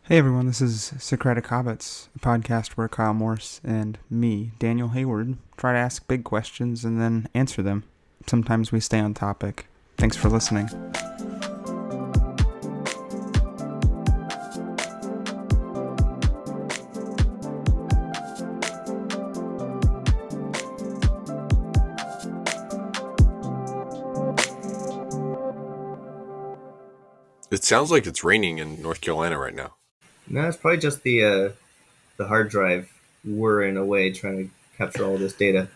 Hey everyone, this is Socratic Hobbits, a podcast where Kyle Morse and me, Daniel Hayward, try to ask big questions and then answer them. Sometimes we stay on topic. Thanks for listening. It sounds like it's raining in North Carolina right now. No, it's probably just the hard drive whirring away trying to capture all this data.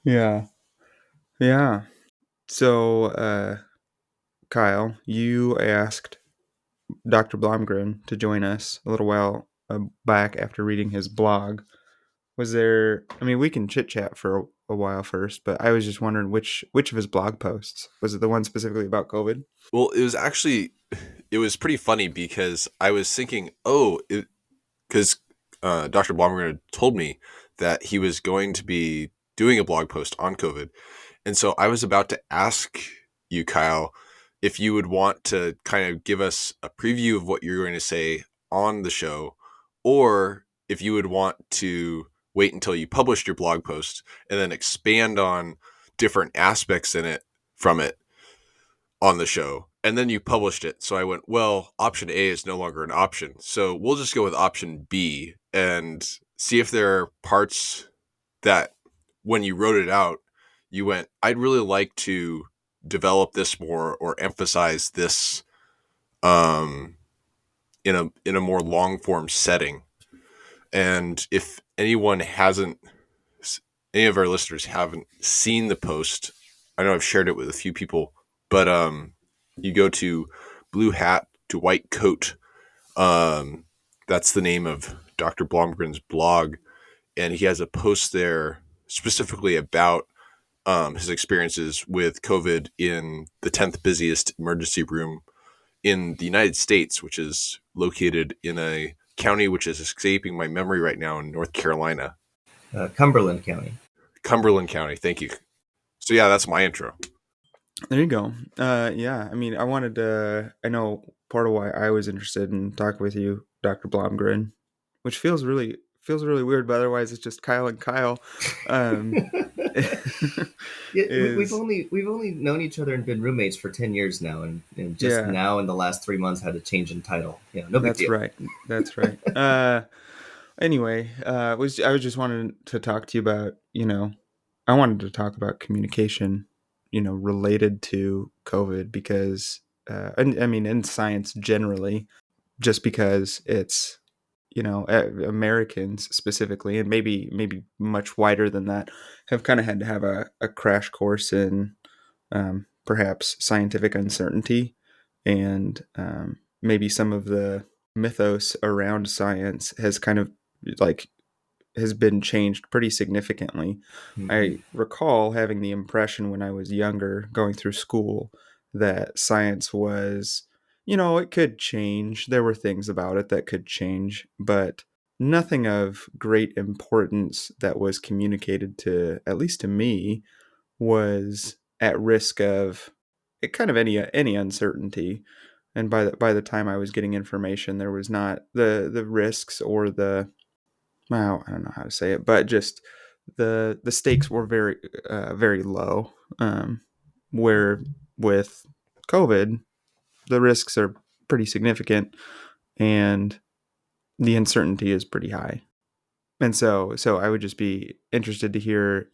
Yeah. Yeah. So, Kyle, you asked Dr. Blomgren to join us a little while back after reading his blog. We can chit chat for a while first, but I was just wondering which of his blog posts was it, the one specifically about COVID? Well, it was pretty funny because I was thinking, because Dr. Blomgren told me that he was going to be doing a blog post on COVID. And so I was about to ask you, Kyle, if you would want to kind of give us a preview of what you're going to say on the show, or if you would want to wait until you published your blog post and then expand on different aspects in it from it on the show. And then you published it. So I went, well, option A is no longer an option. So we'll just go with option B and see if there are parts that when you wrote it out, you went, I'd really like to develop this more or emphasize this in a more long form setting. And if any of our listeners haven't seen the post, I know I've shared it with a few people, but you go to Blue Hat to White Coat. That's the name of Dr. Blomgren's blog, and he has a post there specifically about his experiences with COVID in the 10th busiest emergency room in the United States, which is located in a county which is escaping my memory right now in North Carolina. Cumberland County. Cumberland County. Thank you. So yeah, that's my intro. There you go. Yeah, I know part of why I was interested in talking with you, Dr. Blomgren, which feels really weird, but otherwise it's just Kyle and Kyle. Um, Yeah, we've is only known each other and been roommates for 10 years now, and just yeah, now in the last 3 months had a change in title. Yeah, no big that's deal. right. That's right. Anyway, I was just wanting to talk to you about, I wanted to talk about communication, related to COVID because, and I mean, in science generally, just because it's, Americans specifically, and maybe much wider than that, have kind of had to have a crash course in perhaps scientific uncertainty and maybe some of the mythos around science has kind of like has been changed pretty significantly. Hmm. I recall having the impression when I was younger, going through school, that science was, it could change. There were things about it that could change, but nothing of great importance that was communicated to, at least to me, was at risk of it kind of any uncertainty. And by the time I was getting information, there was not the risks or the, well, I don't know how to say it, but just the stakes were very low. Where with COVID, the risks are pretty significant and the uncertainty is pretty high. And so I would just be interested to hear,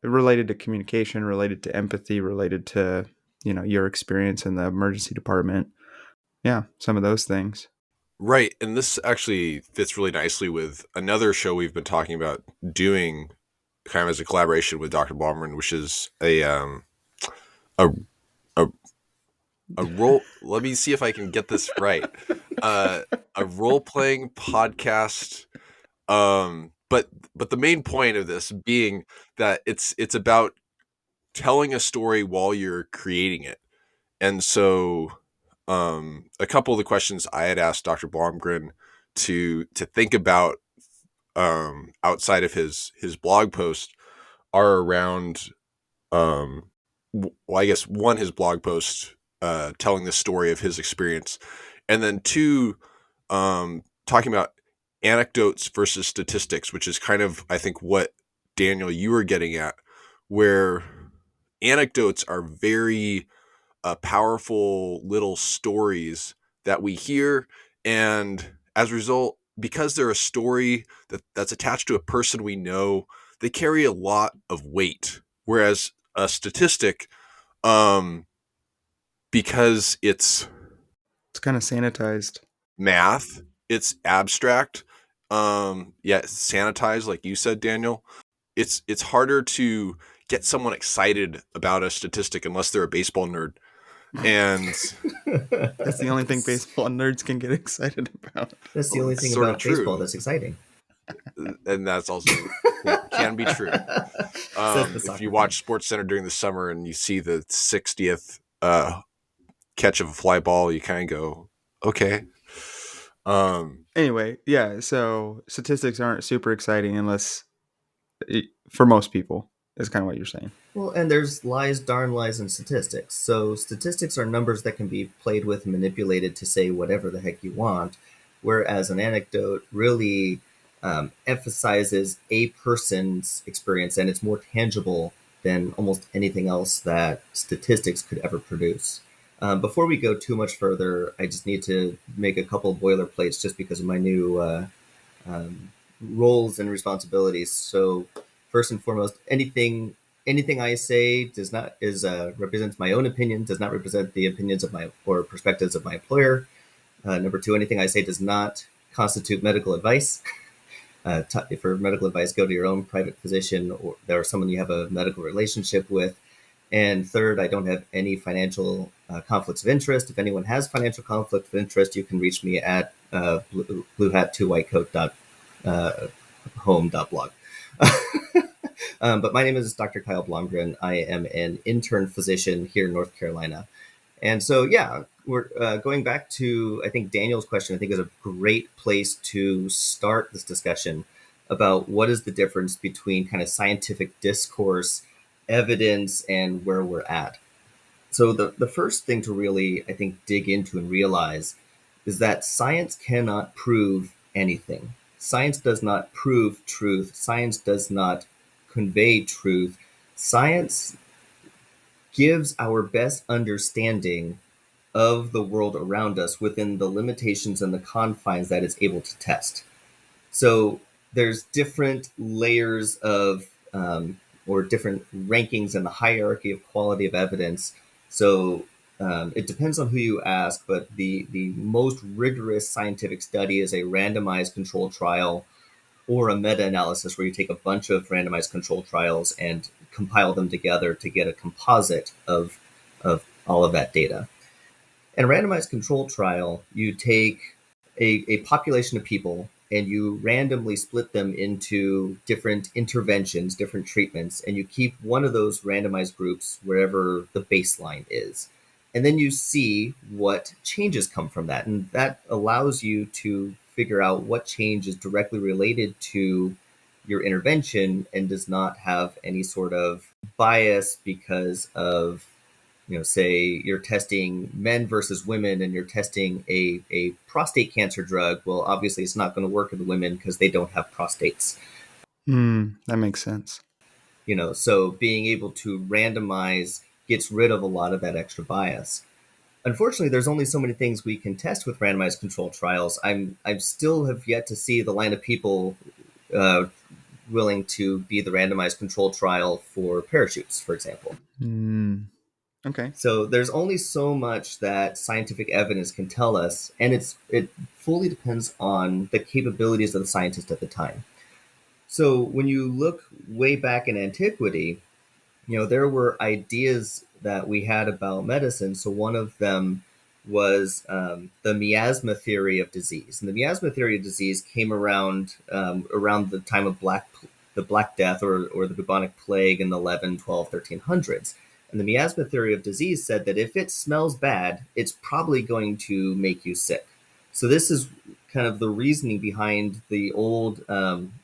related to communication, related to empathy, related to, your experience in the emergency department. Yeah, some of those things. Right. And this actually fits really nicely with another show we've been talking about doing kind of as a collaboration with Dr. Blomgren, which is a, a, a role. Let me see if I can get this right. Uh, a role playing podcast. But the main point of this being that it's about telling a story while you're creating it. And so a couple of the questions I had asked Dr. Blomgren to think about outside of his blog post are around well, I guess one, his blog post telling the story of his experience, and then two, talking about anecdotes versus statistics, which is kind of, I think, what Daniel you were getting at, where anecdotes are very powerful little stories that we hear, and as a result, because they're a story that's attached to a person we know, they carry a lot of weight. Whereas a statistic, um, because it's It's kind of sanitized. math, it's abstract, yeah, it's sanitized, like you said, Daniel. It's harder to get someone excited about a statistic unless they're a baseball nerd. And That's the only thing baseball nerds can get excited about. That's the well, only that's thing sort of about baseball true, that's exciting. and that's also can be true. Says the If soccer you fan. watch Sports Center during the summer and you see the 60th catch of a fly ball, you kind of go, okay. Anyway, yeah, so statistics aren't super exciting unless, for most people, is kind of what you're saying. Well, and there's lies, darn lies, in statistics. So statistics are numbers that can be played with and manipulated to say whatever the heck you want, whereas an anecdote really emphasizes a person's experience, and it's more tangible than almost anything else that statistics could ever produce. Before we go too much further, I just need to make a couple boilerplates just because of my new um, roles and responsibilities. So first and foremost, anything I say does not is represents my own opinion, does not represent the opinions of my or perspectives of my employer. Number two, anything I say does not constitute medical advice. For medical advice, go to your own private physician or someone you have a medical relationship with. And third, I don't have any financial conflicts of interest. If anyone has financial conflict of interest, you can reach me at bluehat2whitecoat home.blog. But my name is Dr. Kyle Blomgren. I am an intern physician here in North Carolina. And so, yeah, we're going back to, I think, Daniel's question, I think is a great place to start this discussion about what is the difference between kind of scientific discourse, evidence, and where we're at. So the first thing to really, I think, dig into and realize is that science cannot prove anything. Science does not prove truth. Science does not convey truth. Science gives our best understanding of the world around us within the limitations and the confines that it's able to test. So there's different layers of or different rankings in the hierarchy of quality of evidence. So it depends on who you ask, but the most rigorous scientific study is a randomized controlled trial or a meta-analysis where you take a bunch of randomized controlled trials and compile them together to get a composite of all of that data. In a randomized controlled trial, you take a population of people and you randomly split them into different interventions, different treatments, and you keep one of those randomized groups wherever the baseline is. And then you see what changes come from that. And that allows you to figure out what change is directly related to your intervention and does not have any sort of bias because of, say you're testing men versus women and you're testing a prostate cancer drug. Well, obviously it's not going to work in the women because they don't have prostates. That makes sense. So being able to randomize gets rid of a lot of that extra bias. Unfortunately, there's only so many things we can test with randomized controlled trials. I still have yet to see the line of people uh, willing to be the randomized controlled trial for parachutes, for example. Okay. So there's only so much that scientific evidence can tell us, and it fully depends on the capabilities of the scientist at the time. So when you look way back in antiquity, there were ideas that we had about medicine. So one of them was the miasma theory of disease, and the miasma theory of disease came around the time of the Black Death or the bubonic plague in the 11, 12, 1300s. And the miasma theory of disease said that if it smells bad, it's probably going to make you sick. So this is kind of the reasoning behind the old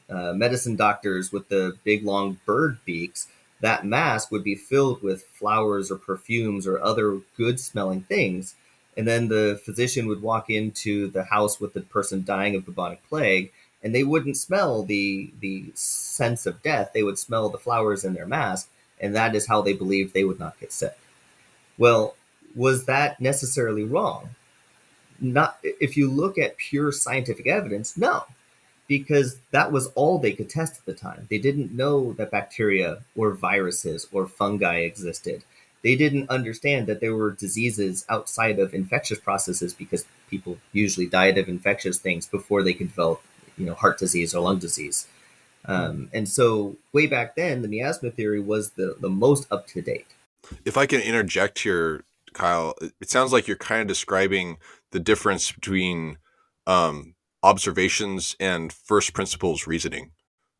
medicine doctors with the big long bird beaks that mask would be filled with flowers or perfumes or other good smelling things. And then the physician would walk into the house with the person dying of bubonic plague, and they wouldn't smell the sense of death. They would smell the flowers in their mask, and that is how they believed they would not get sick. Well, was that necessarily wrong? Not if you look at pure scientific evidence, no, because that was all they could test at the time. They didn't know that bacteria or viruses or fungi existed. They didn't understand that there were diseases outside of infectious processes, because people usually died of infectious things before they could develop, heart disease or lung disease. And so way back then, the miasma theory was the most up to date. If I can interject here, Kyle, it sounds like you're kind of describing the difference between observations and first principles reasoning,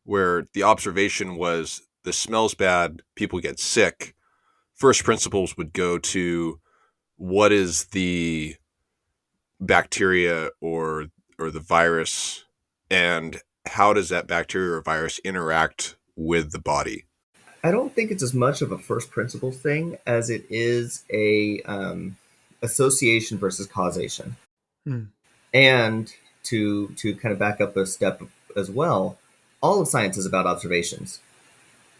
where the observation was the smell's bad, people get sick. First principles would go to what is the bacteria or the virus, and how does that bacteria or virus interact with the body? I don't think it's as much of a first principles thing as it is a association versus causation. Hmm. And to kind of back up a step as well, all of science is about observations.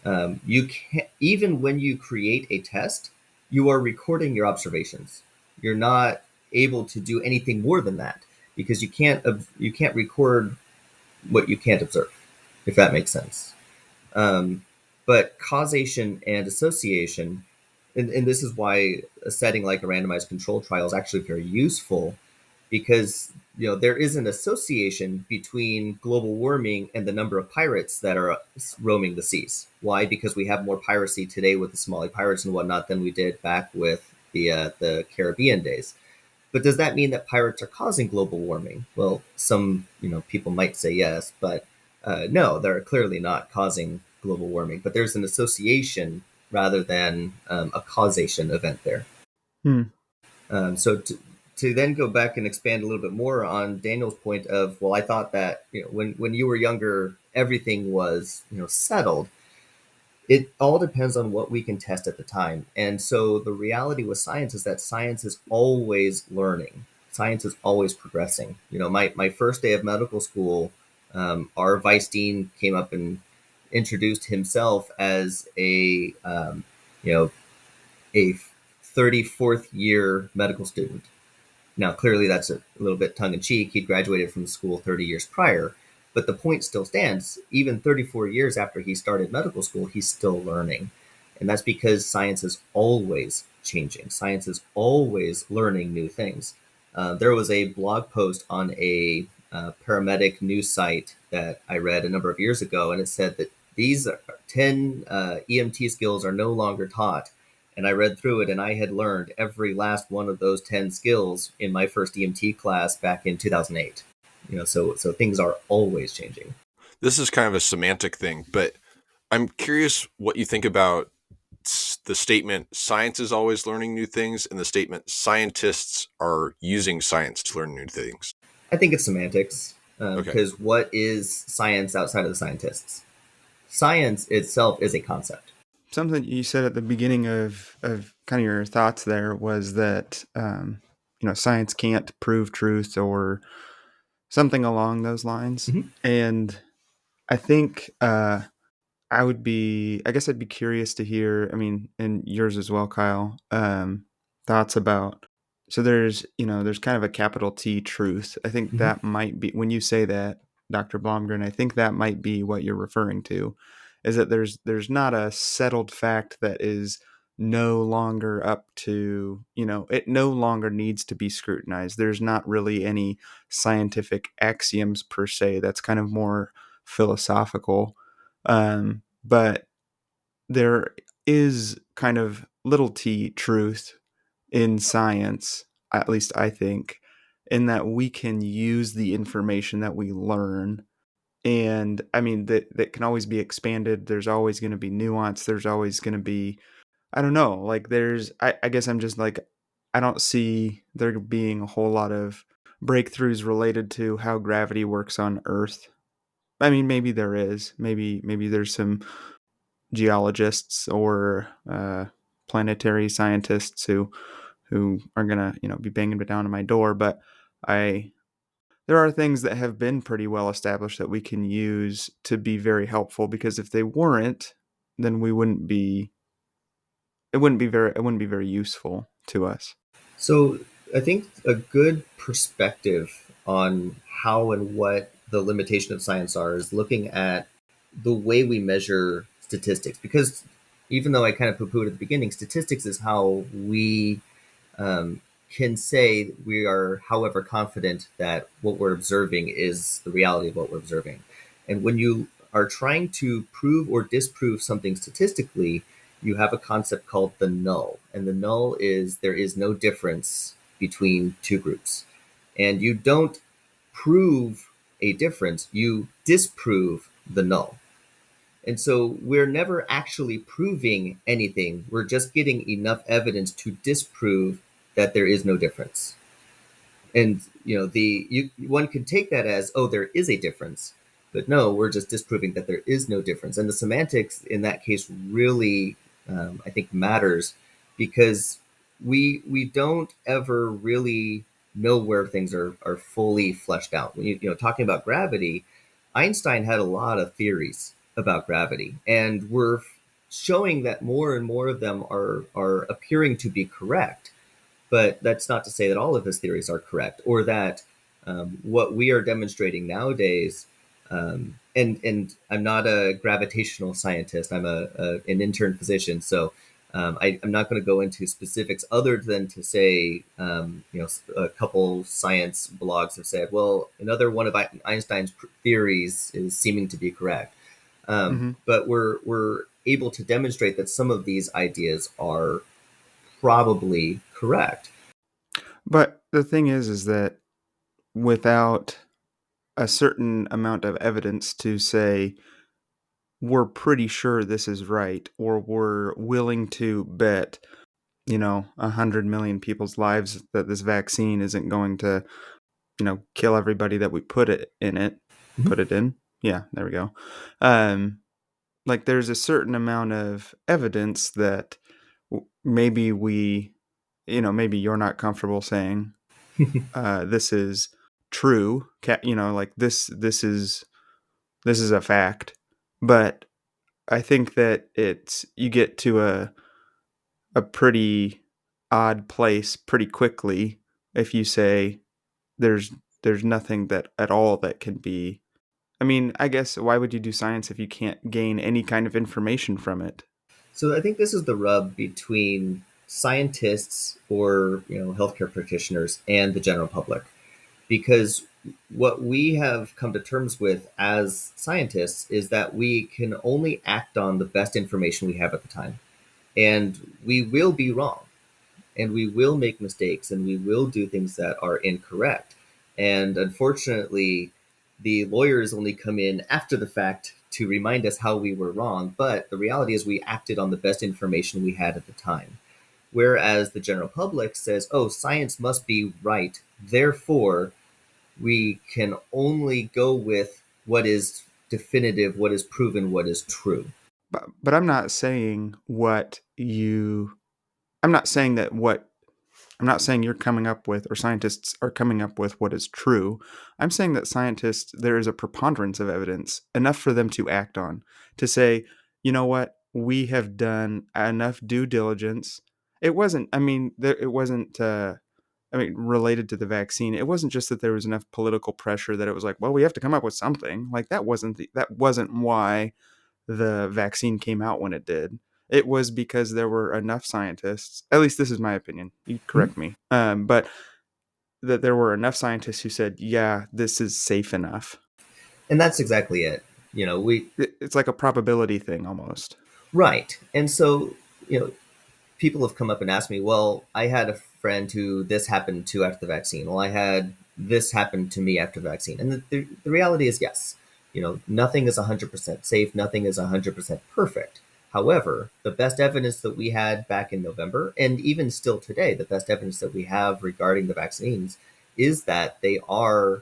You can't, even when you create a test, you are recording your observations. You're not able to do anything more than that, because you can't record what you can't observe, if that makes sense. But causation and association, and this is why a setting like a randomized control trial is actually very useful, because there is an association between global warming and the number of pirates that are roaming the seas. Why? Because we have more piracy today with the Somali pirates and whatnot than we did back with the Caribbean days. But does that mean that pirates are causing global warming? Well, some people might say yes, but no, they're clearly not causing global warming. But there's an association rather than a causation event there. Hmm. So to then go back and expand a little bit more on Daniel's point of, well, I thought that when you were younger, everything was settled. It all depends on what we can test at the time. And so the reality with science is that science is always learning. Science is always progressing. My first day of medical school, our vice dean came up and introduced himself as you know, a 34th year medical student. Now, clearly that's a little bit tongue in cheek. He'd graduated from school 30 years prior. But the point still stands. Even 34 years after he started medical school, he's still learning. And that's because science is always changing. Science is always learning new things. There was a blog post on a paramedic news site that I read a number of years ago, and it said that these 10 EMT skills are no longer taught. And I read through it, and I had learned every last one of those 10 skills in my first EMT class back in 2008. So things are always changing. This is kind of a semantic thing, but I'm curious what you think about the statement science is always learning new things and the statement scientists are using science to learn new things. I think it's semantics, Okay. because what is science outside of the scientists? Science itself is a concept. Something you said at the beginning of kind of your thoughts there was that science can't prove truth or something along those lines. Mhm. And I think I guess I'd be curious to hear, I mean, and yours as well, Kyle, thoughts about, so there's kind of a capital T truth. I think Mhm. that might be, when you say that, Dr. Blomgren, I think that might be what you're referring to, is that there's not a settled fact that is no longer up to, it no longer needs to be scrutinized. There's not really any scientific axioms per se. That's kind of more philosophical. But there is kind of little t truth in science, at least I think, in that we can use the information that we learn. And I mean, that can always be expanded. There's always going to be nuance. There's always going to be, I don't know, like I guess I'm just like, I don't see there being a whole lot of breakthroughs related to how gravity works on Earth. I mean, maybe there is. Maybe there's some geologists or planetary scientists who are gonna be banging down on my door, but I there are things that have been pretty well established that we can use to be very helpful, because if they weren't, then we wouldn't be it wouldn't be very useful to us. So I think a good perspective on how and what the limitation of science are is looking at the way we measure statistics. Because even though I kind of poo-pooed at the beginning, statistics is how we can say we are, however, confident that what we're observing is the reality of what we're observing. And when you are trying to prove or disprove something statistically, you have a concept called the null. And the null is there is no difference between two groups. And you don't prove a difference, you disprove the null. And so we're never actually proving anything. We're just getting enough evidence to disprove that there is no difference. And one could take that as, oh, there is a difference, but no, we're just disproving that there is no difference. And the semantics in that case really, I think, matters, because we don't ever really know where things are fully fleshed out. When talking about gravity, Einstein had a lot of theories about gravity, and we're showing that more and more of them are appearing to be correct. But that's not to say that all of his theories are correct, or that what we are demonstrating nowadays. And I'm not a gravitational scientist. I'm an intern physician, so I'm not going to go into specifics other than to say, a couple science blogs have said, well, another one of Einstein's theories is seeming to be correct. Hmm. But we're able to demonstrate that some of these ideas are probably correct. But the thing is that without a certain amount of evidence to say we're pretty sure this is right, or we're willing to bet 100 million people's lives that this vaccine isn't going to kill everybody that we Mhm. put it in. Yeah, there we go. um like, there's a certain amount of evidence that maybe maybe you're not comfortable saying this is true, like this is a fact. But I think that you get to a pretty odd place pretty quickly if you say there's nothing that at all that can be. I mean, I guess why would you do science if you can't gain any kind of information from it? So I think this is the rub between scientists or healthcare practitioners and the general public, because what we have come to terms with as scientists is that we can only act on the best information we have at the time, and we will be wrong, and we will make mistakes, and we will do things that are incorrect. And unfortunately, the lawyers only come in after the fact to remind us how we were wrong. But the reality is, we acted on the best information we had at the time. Whereas the general public says, oh, science must be right. Therefore, we can only go with what is definitive, what is proven, what is true. But I'm not saying I'm not saying that what I'm not saying you're coming up with, or scientists are coming up with, what is true. I'm saying that there is a preponderance of evidence, enough for them to act on, to say, you know what, we have done enough due diligence. It wasn't, I mean, it wasn't, related to the vaccine. It wasn't just that there was enough political pressure that it was like, well, we have to come up with something. Like, that wasn't why the vaccine came out when it did. It was because there were enough scientists, at least this is my opinion, you Mhm. correct me, but that there were enough scientists who said, yeah, this is safe enough. And that's exactly it. We It's like a probability thing almost. right. And so, people have come up and asked me, well, I had a friend who this happened to after the vaccine. Well, I had this happen to me after the vaccine. And the reality is, yes, nothing is 100% safe. Nothing is 100% perfect. However, the best evidence that we had back in November, and even still today, the best evidence that we have regarding the vaccines is that they are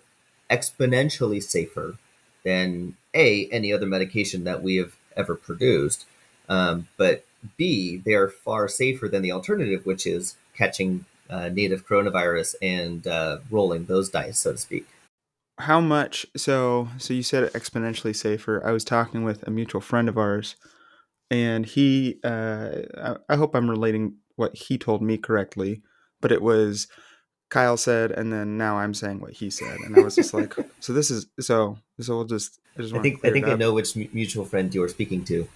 exponentially safer than any other medication that we have ever produced. But B, they are far safer than the alternative, which is catching native coronavirus and rolling those dice, so to speak. How much? So you said exponentially safer. I was talking with a mutual friend of ours, and I hope I'm relating what he told me correctly, but it was Kyle said, and then now I'm saying what he said, and I was just like, so this is so we'll just I just I want to think I clear it think I up know which mutual friend you're speaking to.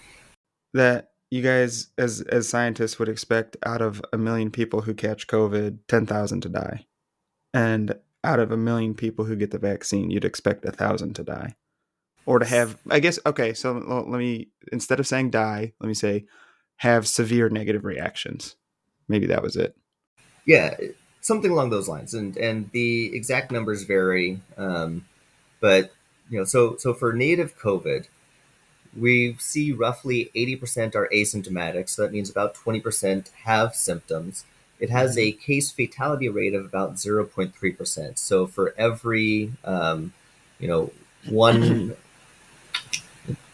that you guys as scientists would expect out of a million people who catch COVID, 10,000 to die, and out of a million people who get the vaccine, you'd expect 1,000 to die. Or to have, I guess, okay, so let me, instead of saying die, let me say have severe negative reactions. Maybe that was it. Yeah, something along those lines, and the exact numbers vary. But so for native COVID, we see roughly 80% are asymptomatic, so that means about 20% have symptoms. It has Mm-hmm. a case fatality rate of about 0.3%. So for every, one,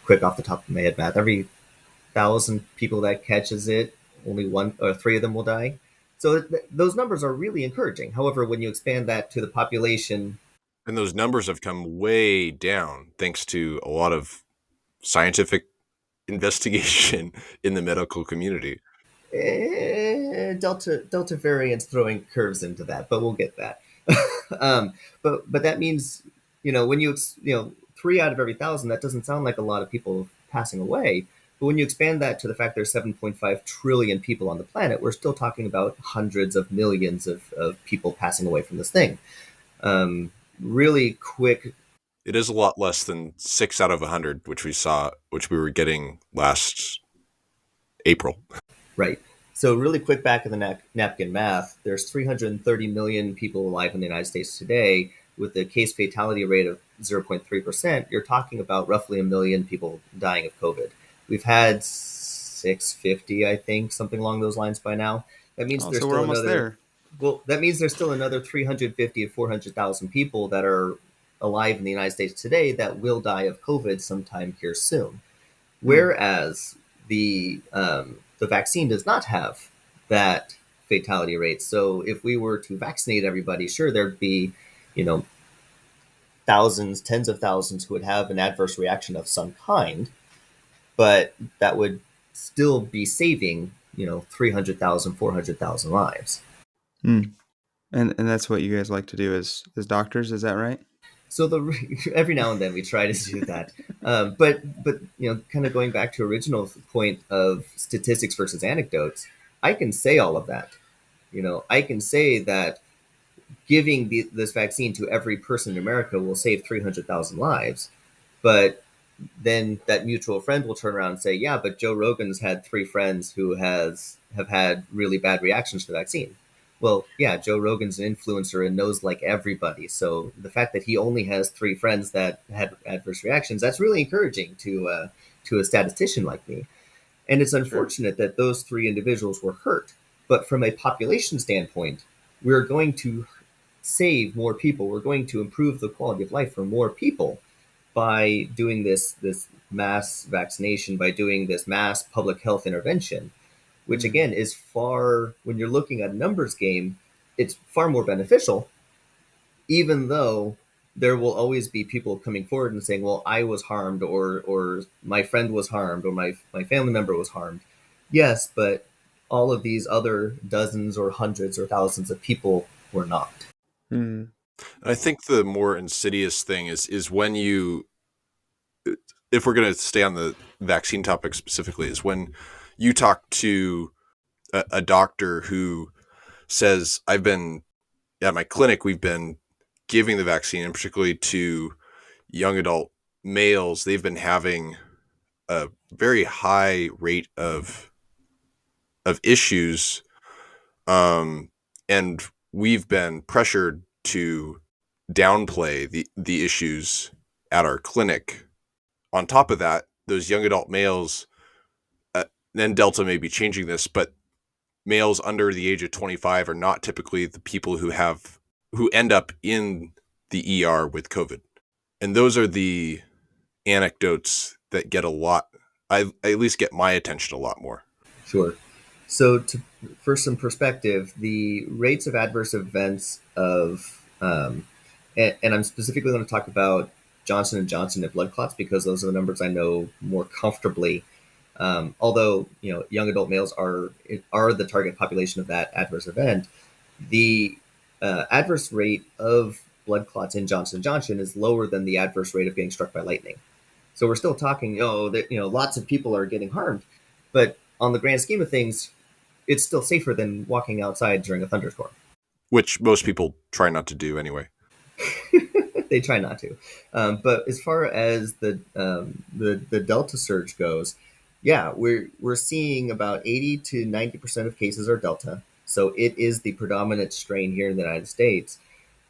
quick off the top of my head math, every 1,000 people that catches it, only one or three of them will die. So those numbers are really encouraging. However, when you expand that to the population, And those numbers have come way down thanks to a lot of scientific investigation in the medical community. Delta variants throwing curves into that, but we'll get that. But that means when you 3 out of every 1,000, that doesn't sound like a lot of people passing away. But when you expand that to the fact there's 7.5 trillion people on the planet, we're still talking about hundreds of millions of people passing away from this thing. Really quick. It is a lot less than 6 out of 100, which we were getting last April. Right. So really quick back of the napkin math, there's 330 million people alive in the United States today with a case fatality rate of 0.3%. You're talking about roughly a million people dying of COVID. We've had 650, I think, something along those lines by now. That means Oh, there's so we're still almost another, there. well, that means there's still another 350 to 400,000 people that are alive in the United States today that will die of COVID sometime here soon. Hmm. Whereas the vaccine does not have that fatality rate. So if we were to vaccinate everybody, sure, there'd be, you know, thousands, tens of thousands who would have an adverse reaction of some kind, but that would still be saving, 300,000, 400,000 lives. Hmm. And that's what you guys like to do as doctors, is that right? So every now and then we try to do that, but kind of going back to original point of statistics versus anecdotes, I can say all of that. I can say that giving this vaccine to every person in America will save 300,000 lives, but then that mutual friend will turn around and say, yeah, but Joe Rogan's had three friends who have had really bad reactions to the vaccine. Well, yeah, Joe Rogan's an influencer and knows like everybody. So the fact that he only has three friends that had adverse reactions, that's really encouraging to a statistician like me. And it's Sure. unfortunate that those three individuals were hurt. But from a population standpoint, we're going to save more people. We're going to improve the quality of life for more people by doing this mass vaccination, by doing this mass public health intervention, which Hmm. again is far, when you're looking at a numbers game, it's far more beneficial, even though there will always be people coming forward and saying, well, I was harmed, or my friend was harmed, or my family member was harmed. Yes, but all of these other dozens or hundreds or thousands of people were not. Hmm. And I think the more insidious thing is when you, if we're going to stay on the vaccine topic specifically, is when you talk to a doctor who says, I've been at my clinic, we've been giving the vaccine, and particularly to young adult males, they've been having a very high rate of issues, um, and we've been pressured to downplay the issues at our clinic. On top of that, those young adult males, then Delta may be changing this, but males under the age of 25 are not typically the people who end up in the ER with COVID. And those are the anecdotes that get a lot I at least get my attention a lot more. Sure. So, for some perspective, the rates of adverse events of, and I'm specifically going to talk about Johnson and Johnson and blood clots because those are the numbers I know more comfortably. Although young adult males are the target population of that adverse event, the adverse rate of blood clots in Johnson and Johnson is lower than the adverse rate of getting struck by lightning. So we're still talking, that lots of people are getting harmed, but on the grand scheme of things, it's still safer than walking outside during a thunderstorm. Which most people try not to do anyway. They try not to. But as far as the Delta surge goes, yeah, we're seeing about 80 to 90% of cases are Delta. So it is the predominant strain here in the United States.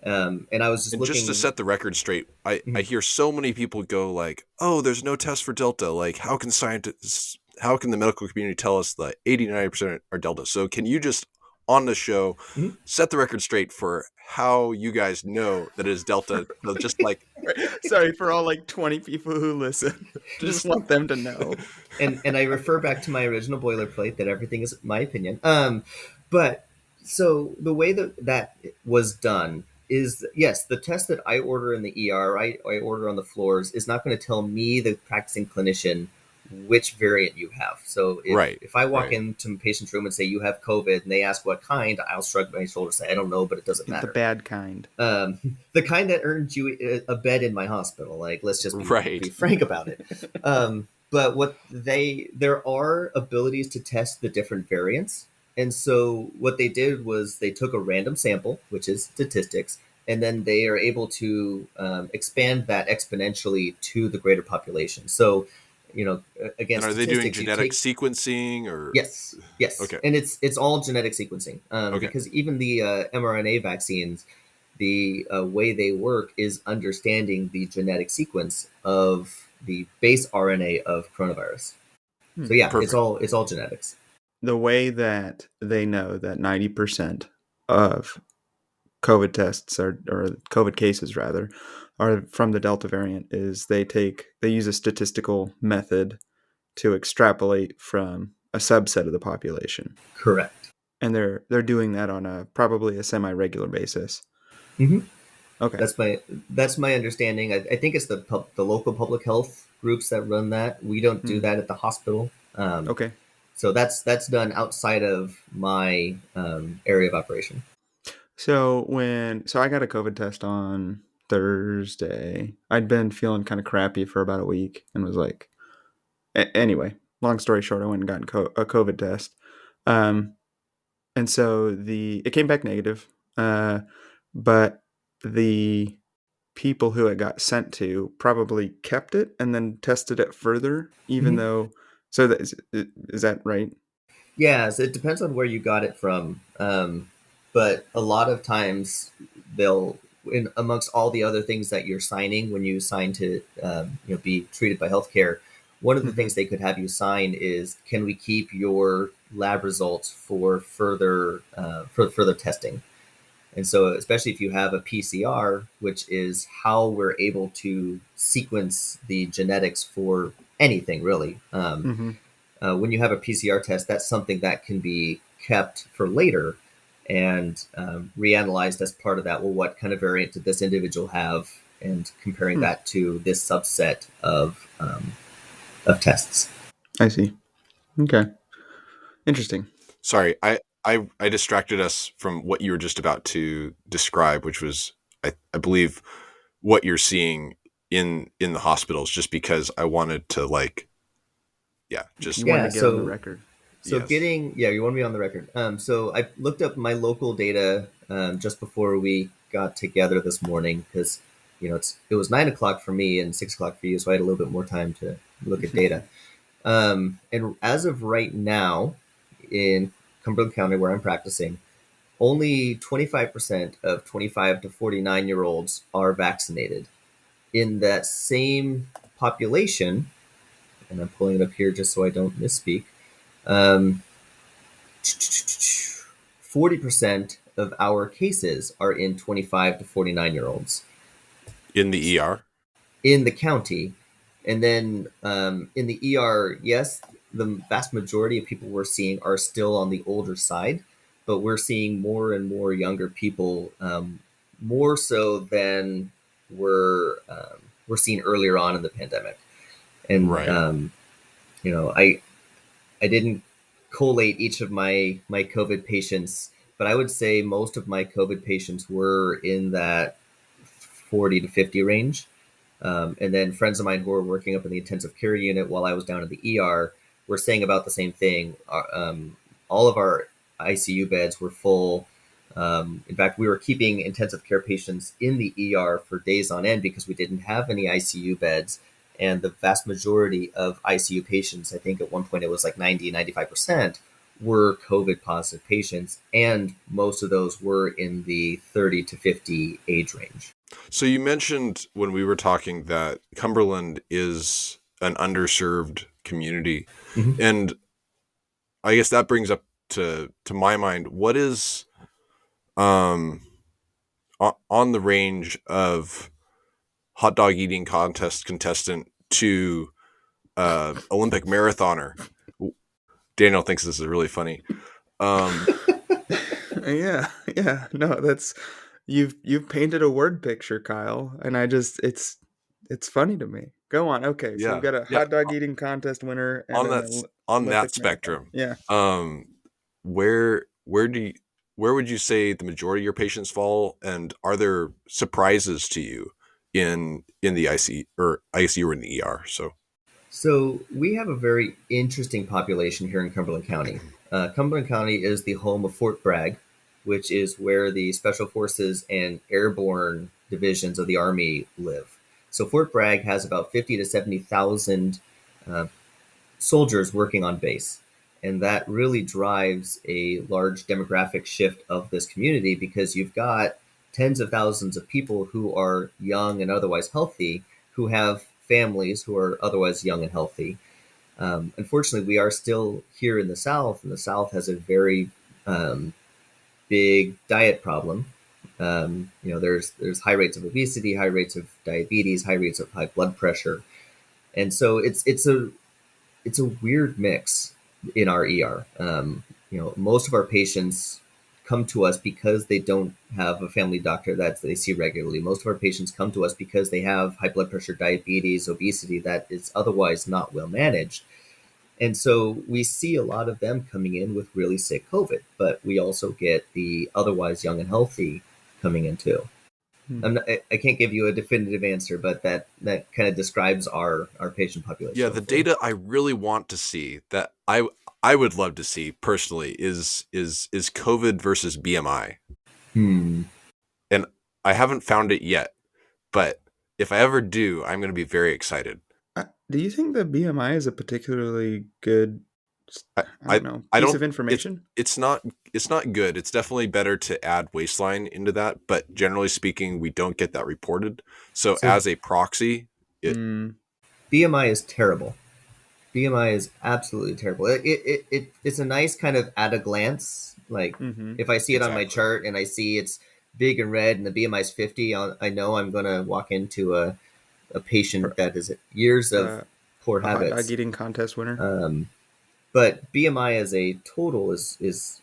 And I was just looking. Just to set the record straight, I hear so many people go like, "Oh, there's no test for Delta. Like, how can the medical community tell us that 80-90% are Delta?" So can you just on the show set the record straight for how you guys know that it is Delta? Just like, sorry for all like 20 people who listen. Just want them to know. And I refer back to my original boilerplate that everything is my opinion. But so the way that was done is, yes, the test that I order in the ER, I order on the floors, is not going to tell me, the practicing clinician, which variant you have. So if I walk into a patient's room and say you have COVID and they ask what kind, I'll shrug my shoulders and say I don't know, but it doesn't matter. The bad kind. The kind that earned you a bed in my hospital. Like, let's just be frank about it. But there are abilities to test the different variants. And so what they did was they took a random sample, which is statistics, and then they are able to expand that exponentially to the greater population. So, again, and are they doing genetic sequencing or? Yes. Okay. And it's all genetic sequencing because even the mRNA vaccines, the way they work is understanding the genetic sequence of the base RNA of coronavirus. So yeah, perfect. It's all genetics. The way that they know that 90% of COVID tests or COVID cases rather are from the Delta variant is they use a statistical method to extrapolate from a subset of the population. Correct. And they're doing that on probably a semi-regular basis. Mm-hmm. Okay. That's my understanding. I think it's the local public health groups that run that. We don't do that at the hospital. Okay. So that's done outside of my area of operation. So I got a COVID test on Thursday. I'd been feeling kind of crappy for about a week and was like, anyway, long story short, I went and got a COVID test. And so it came back negative. But the people who it got sent to probably kept it and then tested it further, even though. So is that right? Yeah, so it depends on where you got it from. But a lot of times they'll, amongst all the other things that you're signing when you sign to be treated by healthcare, one of the things they could have you sign is, can we keep your lab results for further testing? And so especially if you have a PCR, which is how we're able to sequence the genetics for anything really. When you have a PCR test, that's something that can be kept for later and reanalyzed as part of that. Well, what kind of variant did this individual have? And comparing that to this subset of tests. I see. Okay. Interesting. Sorry, I distracted us from what you were just about to describe, which was, I believe, what you're seeing in the hospitals, just because I wanted to you wanted to get on the record. So yes. You want to be on the record. So I looked up my local data just before we got together this morning because it was 9 o'clock for me and 6 o'clock for you, so I had a little bit more time to look at data. And as of right now, in Cumberland County, where I'm practicing, only 25% of 25 to 49-year-olds are vaccinated. In that same population, and I'm pulling it up here just so I don't misspeak, 40% of our cases are in 25 to 49-year-olds. In the ER? In the county. And then in the ER, yes, the vast majority of people we're seeing are still on the older side, but we're seeing more and more younger people, more so than we're seeing earlier on in the pandemic. And Right. you know, I didn't collate each of my COVID patients, but I would say most of my COVID patients were in that 40 to 50 range. And then friends of mine who were working up in the intensive care unit while I was down in the ER were saying about the same thing. All of our ICU beds were full. In fact, we were keeping intensive care patients in the ER for days on end because we didn't have any ICU beds. And the vast majority of ICU patients, I think at one point it was like 90, 95%, were COVID positive patients. And most of those were in the 30 to 50 age range. So you mentioned when we were talking that Cumberland is an underserved community. Mhm. And I guess that brings up to my mind, what is um on the range of hot dog eating contest contestant to Olympic marathoner? Daniel thinks this is really funny. Yeah, yeah. No, that's you've painted a word picture, Kyle, and it's funny to me. Go on. Okay, so we've Yeah. got a Yeah. hot dog eating contest winner and an On that Olympic marathon. spectrum, Yeah. um, where do you, where would you say the majority of your patients fall, and are there surprises to you in the ICU or in the ER? So So we have a very interesting population here in Cumberland County. Cumberland County is the home of Fort Bragg, which is where the Special Forces and Airborne divisions of the Army live. So Fort Bragg has about 50 to 70,000 uh, soldiers working on base. And that really drives a large demographic shift of this community because you've got tens of thousands of people who are young and otherwise healthy who have families who are otherwise young and healthy. Unfortunately, we are still here in the South, and the South has a very um, big diet problem. There's high rates of obesity, high rates of diabetes, high rates of high blood pressure, and so it's a weird mix in our ER. Most of our patients come to us because they don't have a family doctor that they see regularly. Most of our patients come to us because they have high blood pressure, diabetes, obesity that is otherwise not well managed. And so we see a lot of them coming in with really sick COVID, but we also get the otherwise young and healthy coming in too. Hmm. I can't give you a definitive answer, but that kind of describes our patient yeah, population, the hopefully. data I really want to see, that I would love to see personally, is COVID versus BMI, Hmm. and I haven't found it yet, but if I ever do, I'm going to be very excited. Do you think the BMI is a particularly good, I I I, don't know, I piece of don't. information? It's not good. It's definitely better to add waistline into that, but generally speaking, we don't get that reported. So So, as a proxy, it mm, BMI is terrible. BMI is absolutely terrible. It's a nice kind of at a glance. Like mm-hmm. if I see it on my exactly. chart and I see it's big and red and the BMI is 50, I know I'm going to walk into a patient that is years of Uh, poor a hot dog habits. eating contest winner. Um, but BMI as a total is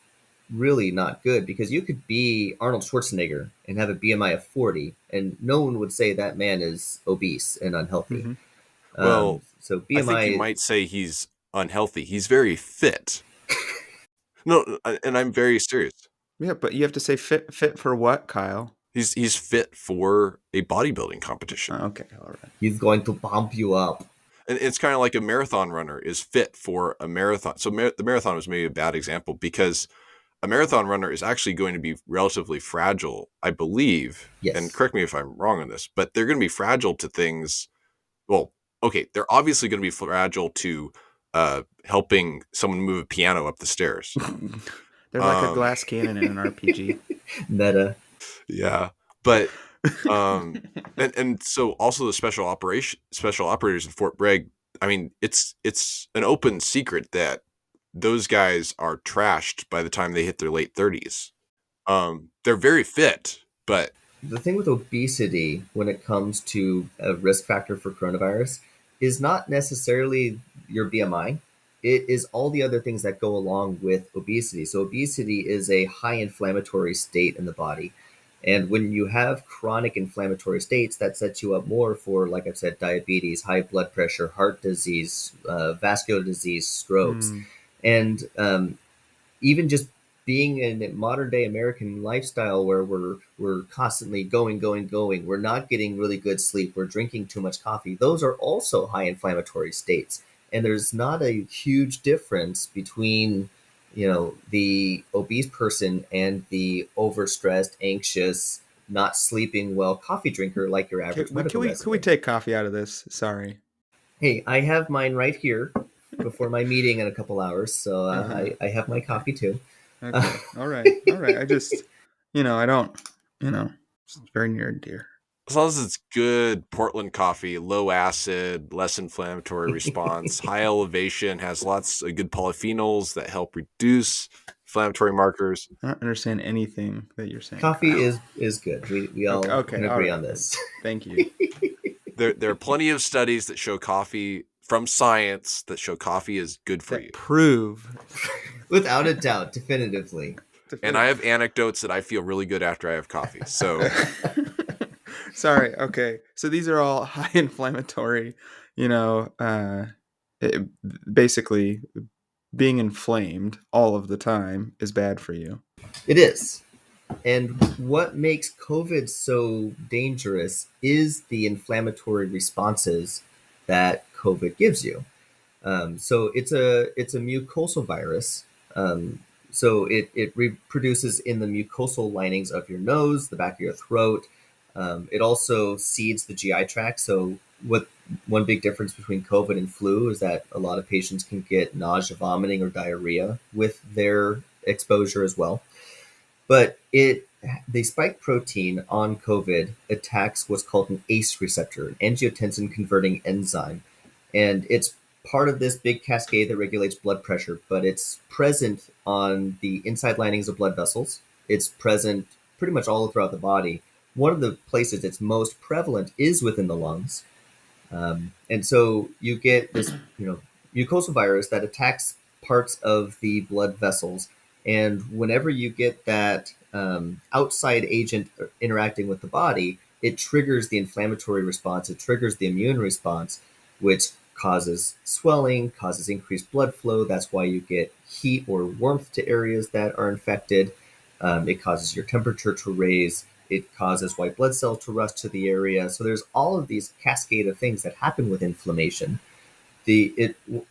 really not good because you could be Arnold Schwarzenegger and have a BMI of 40, and no one would say that man is obese and unhealthy. Mm-hmm. So I think you BMI, might say he's unhealthy. He's very fit. No, and I'm very serious. Yeah, but you have to say fit for what, Kyle? He's fit for a bodybuilding competition. Okay, all right. he's going to pump you up. And it's kind of like a marathon runner is fit for a marathon. So the marathon was maybe a bad example because a marathon runner is actually going to be relatively fragile, I believe. And Yes. correct me if I'm wrong on this, but they're going to be fragile to things. Well, okay, they're obviously going to be fragile to helping someone move a piano up the stairs. They're like a Um, glass cannon in an RPG. Meta. yeah, but and so also the special operators in Fort Bragg. I mean, it's an open secret that those guys are trashed by the time they hit their late 30s. They're very fit, but The thing with obesity when it comes to a risk factor for coronavirus, is not necessarily your BMI. It is all the other things that go along with obesity. So obesity is a high inflammatory state in the body. And when you have chronic inflammatory states, that sets you up more for, like I've said, diabetes, high blood pressure, heart disease, vascular disease, strokes. Mm. And even just being in a modern day American lifestyle where we're constantly going, we're not getting really good sleep, we're drinking too much coffee. Those are also high inflammatory states, and there's not a huge difference between the obese person and the overstressed, anxious, not sleeping well coffee drinker like your Can average we can medical we can we resident. take coffee out of this? Sorry. Hey, I have mine right here before my meeting in a couple hours, so Uh-huh. I have my Okay. coffee too. Okay. All right. All right. I just, I don't, it's very near and dear. As long as it's good Portland coffee, low acid, less inflammatory response, high elevation, has lots of good polyphenols that help reduce inflammatory markers. I don't understand anything that you're saying, Coffee Kyle. is good. We Okay. all Okay. can All agree right. on this. Thank you. There are plenty of studies that show coffee from science that show coffee is good for That you. prove. Without a doubt, definitively. And I have anecdotes that I feel really good after I have coffee. So Sorry. Okay. So these are all high inflammatory, you know, it, basically being inflamed all of the time is bad for you. It is. And what makes COVID so dangerous is the inflammatory responses that COVID gives you. So it's a mucosal virus. So it reproduces in the mucosal linings of your nose, the back of your throat. It also seeds the GI tract. So what one big difference between COVID and flu is that a lot of patients can get nausea, vomiting, or diarrhea with their exposure as well. But the spike protein on COVID attacks what's called an ACE receptor, an angiotensin converting enzyme, and it's part of this big cascade that regulates blood pressure. But it's present on the inside linings of blood vessels. It's present pretty much all throughout the body. One of the places it's most prevalent is within the lungs, and so you get this, mucosal virus that attacks parts of the blood vessels. And whenever you get that outside agent interacting with the body, it triggers the inflammatory response, it triggers the immune response, which causes swelling, causes increased blood flow. That's why you get heat or warmth to areas that are infected. It causes your temperature to raise. It causes white blood cells to rush to the area. So there's all of these cascade of things that happen with inflammation.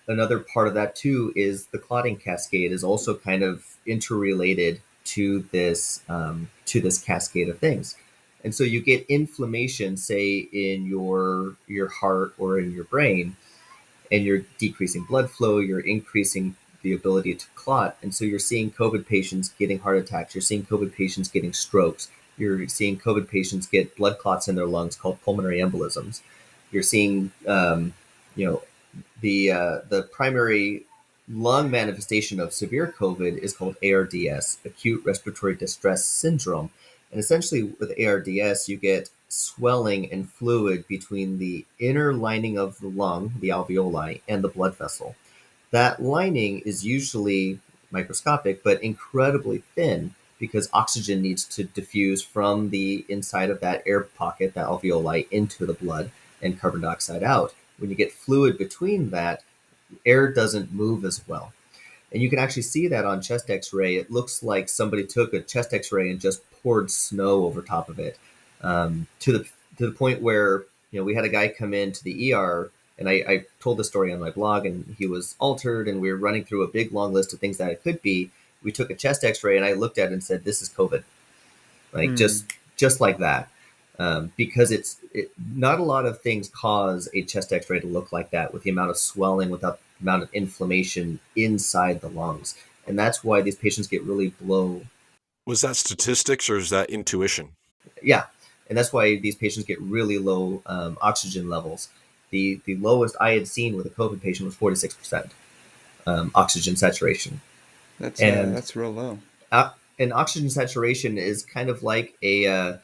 Another part of that too is the clotting cascade is also kind of interrelated to this cascade of things. And so you get inflammation, say in your heart or in your brain, and you're decreasing blood flow, you're increasing the ability to clot. And so you're seeing COVID patients getting heart attacks, you're seeing COVID patients getting strokes, you're seeing COVID patients get blood clots in their lungs called pulmonary embolisms. You're seeing, you know, the primary lung manifestation of severe COVID is called ARDS, Acute Respiratory Distress Syndrome. And essentially, with ARDS, you get swelling and fluid between the inner lining of the lung, the alveoli, and the blood vessel. That lining is usually microscopic, but incredibly thin because oxygen needs to diffuse from the inside of that air pocket, that alveoli, into the blood and carbon dioxide out. When you get fluid between that, air doesn't move as well. And you can actually see that on chest x-ray. It looks like somebody took a chest x-ray and just poured snow over top of it, to the point where we had a guy come into the ER, and I told the story on my blog, and he was altered, and we were running through a big long list of things that it could be. We took a chest x-ray, and I looked at it and said, this is COVID. Like Hmm. just like that. Because not a lot of things cause a chest x-ray to look like that, with the amount of swelling, with the amount of inflammation inside the lungs. And that's why these patients get really low. was that statistics or is that intuition? Yeah. And that's why these patients get really low oxygen levels. The lowest I had seen with a COVID patient was 46% oxygen saturation. And That's real low. and oxygen saturation is kind of like a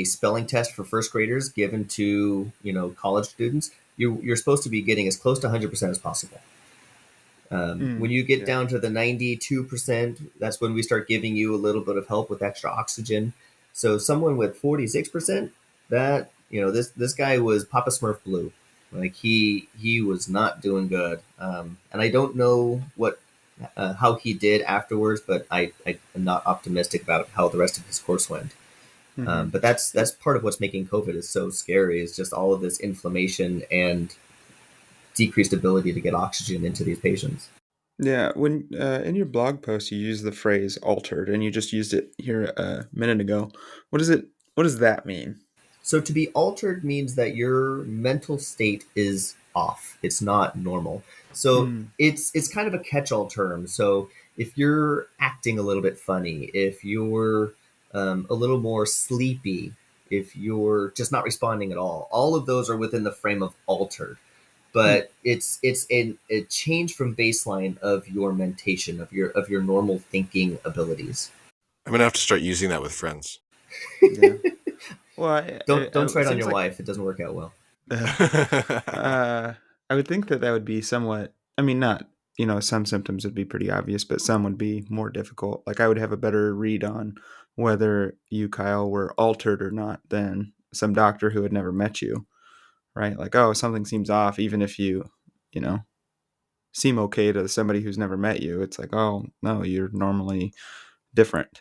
spelling test for first graders given to college students. you're supposed to be getting as close to 100% as possible. When you get Yeah. down to the 92%, that's when we start giving you a little bit of help with extra oxygen. So someone with 46%, that, this guy was Papa Smurf blue. Like he was not doing good. And I don't know how he did afterwards, but I am not optimistic about how the rest of his course went. Hmm. But that's part of what's making COVID is so scary, is just all of this inflammation and decreased ability to get oxygen into these patients. Yeah, when in your blog post you use the phrase altered, and you just used it here a minute ago. What is it? What does that mean? So to be altered means that your mental state is off. It's not normal. So Mm. it's kind of a catch-all term. So if you're acting a little bit funny, if you're a little more sleepy, if you're just not responding at all of those are within the frame of altered. Hmm. But it's a change from baseline of your mentation, of your normal thinking abilities. I'm gonna have to start using that with friends. Yeah. Well, Don't try it it on seems your like wife. It doesn't work out well. uh, I would think that that would be somewhat. I mean, not some symptoms would be pretty obvious, but some would be more difficult. Like I would have a better read on whether you, Kyle, were altered or not than some doctor who had never met you, right? Like, oh, something seems off, even if you know, seem okay to somebody who's never met you. It's like, oh no, you're normally different,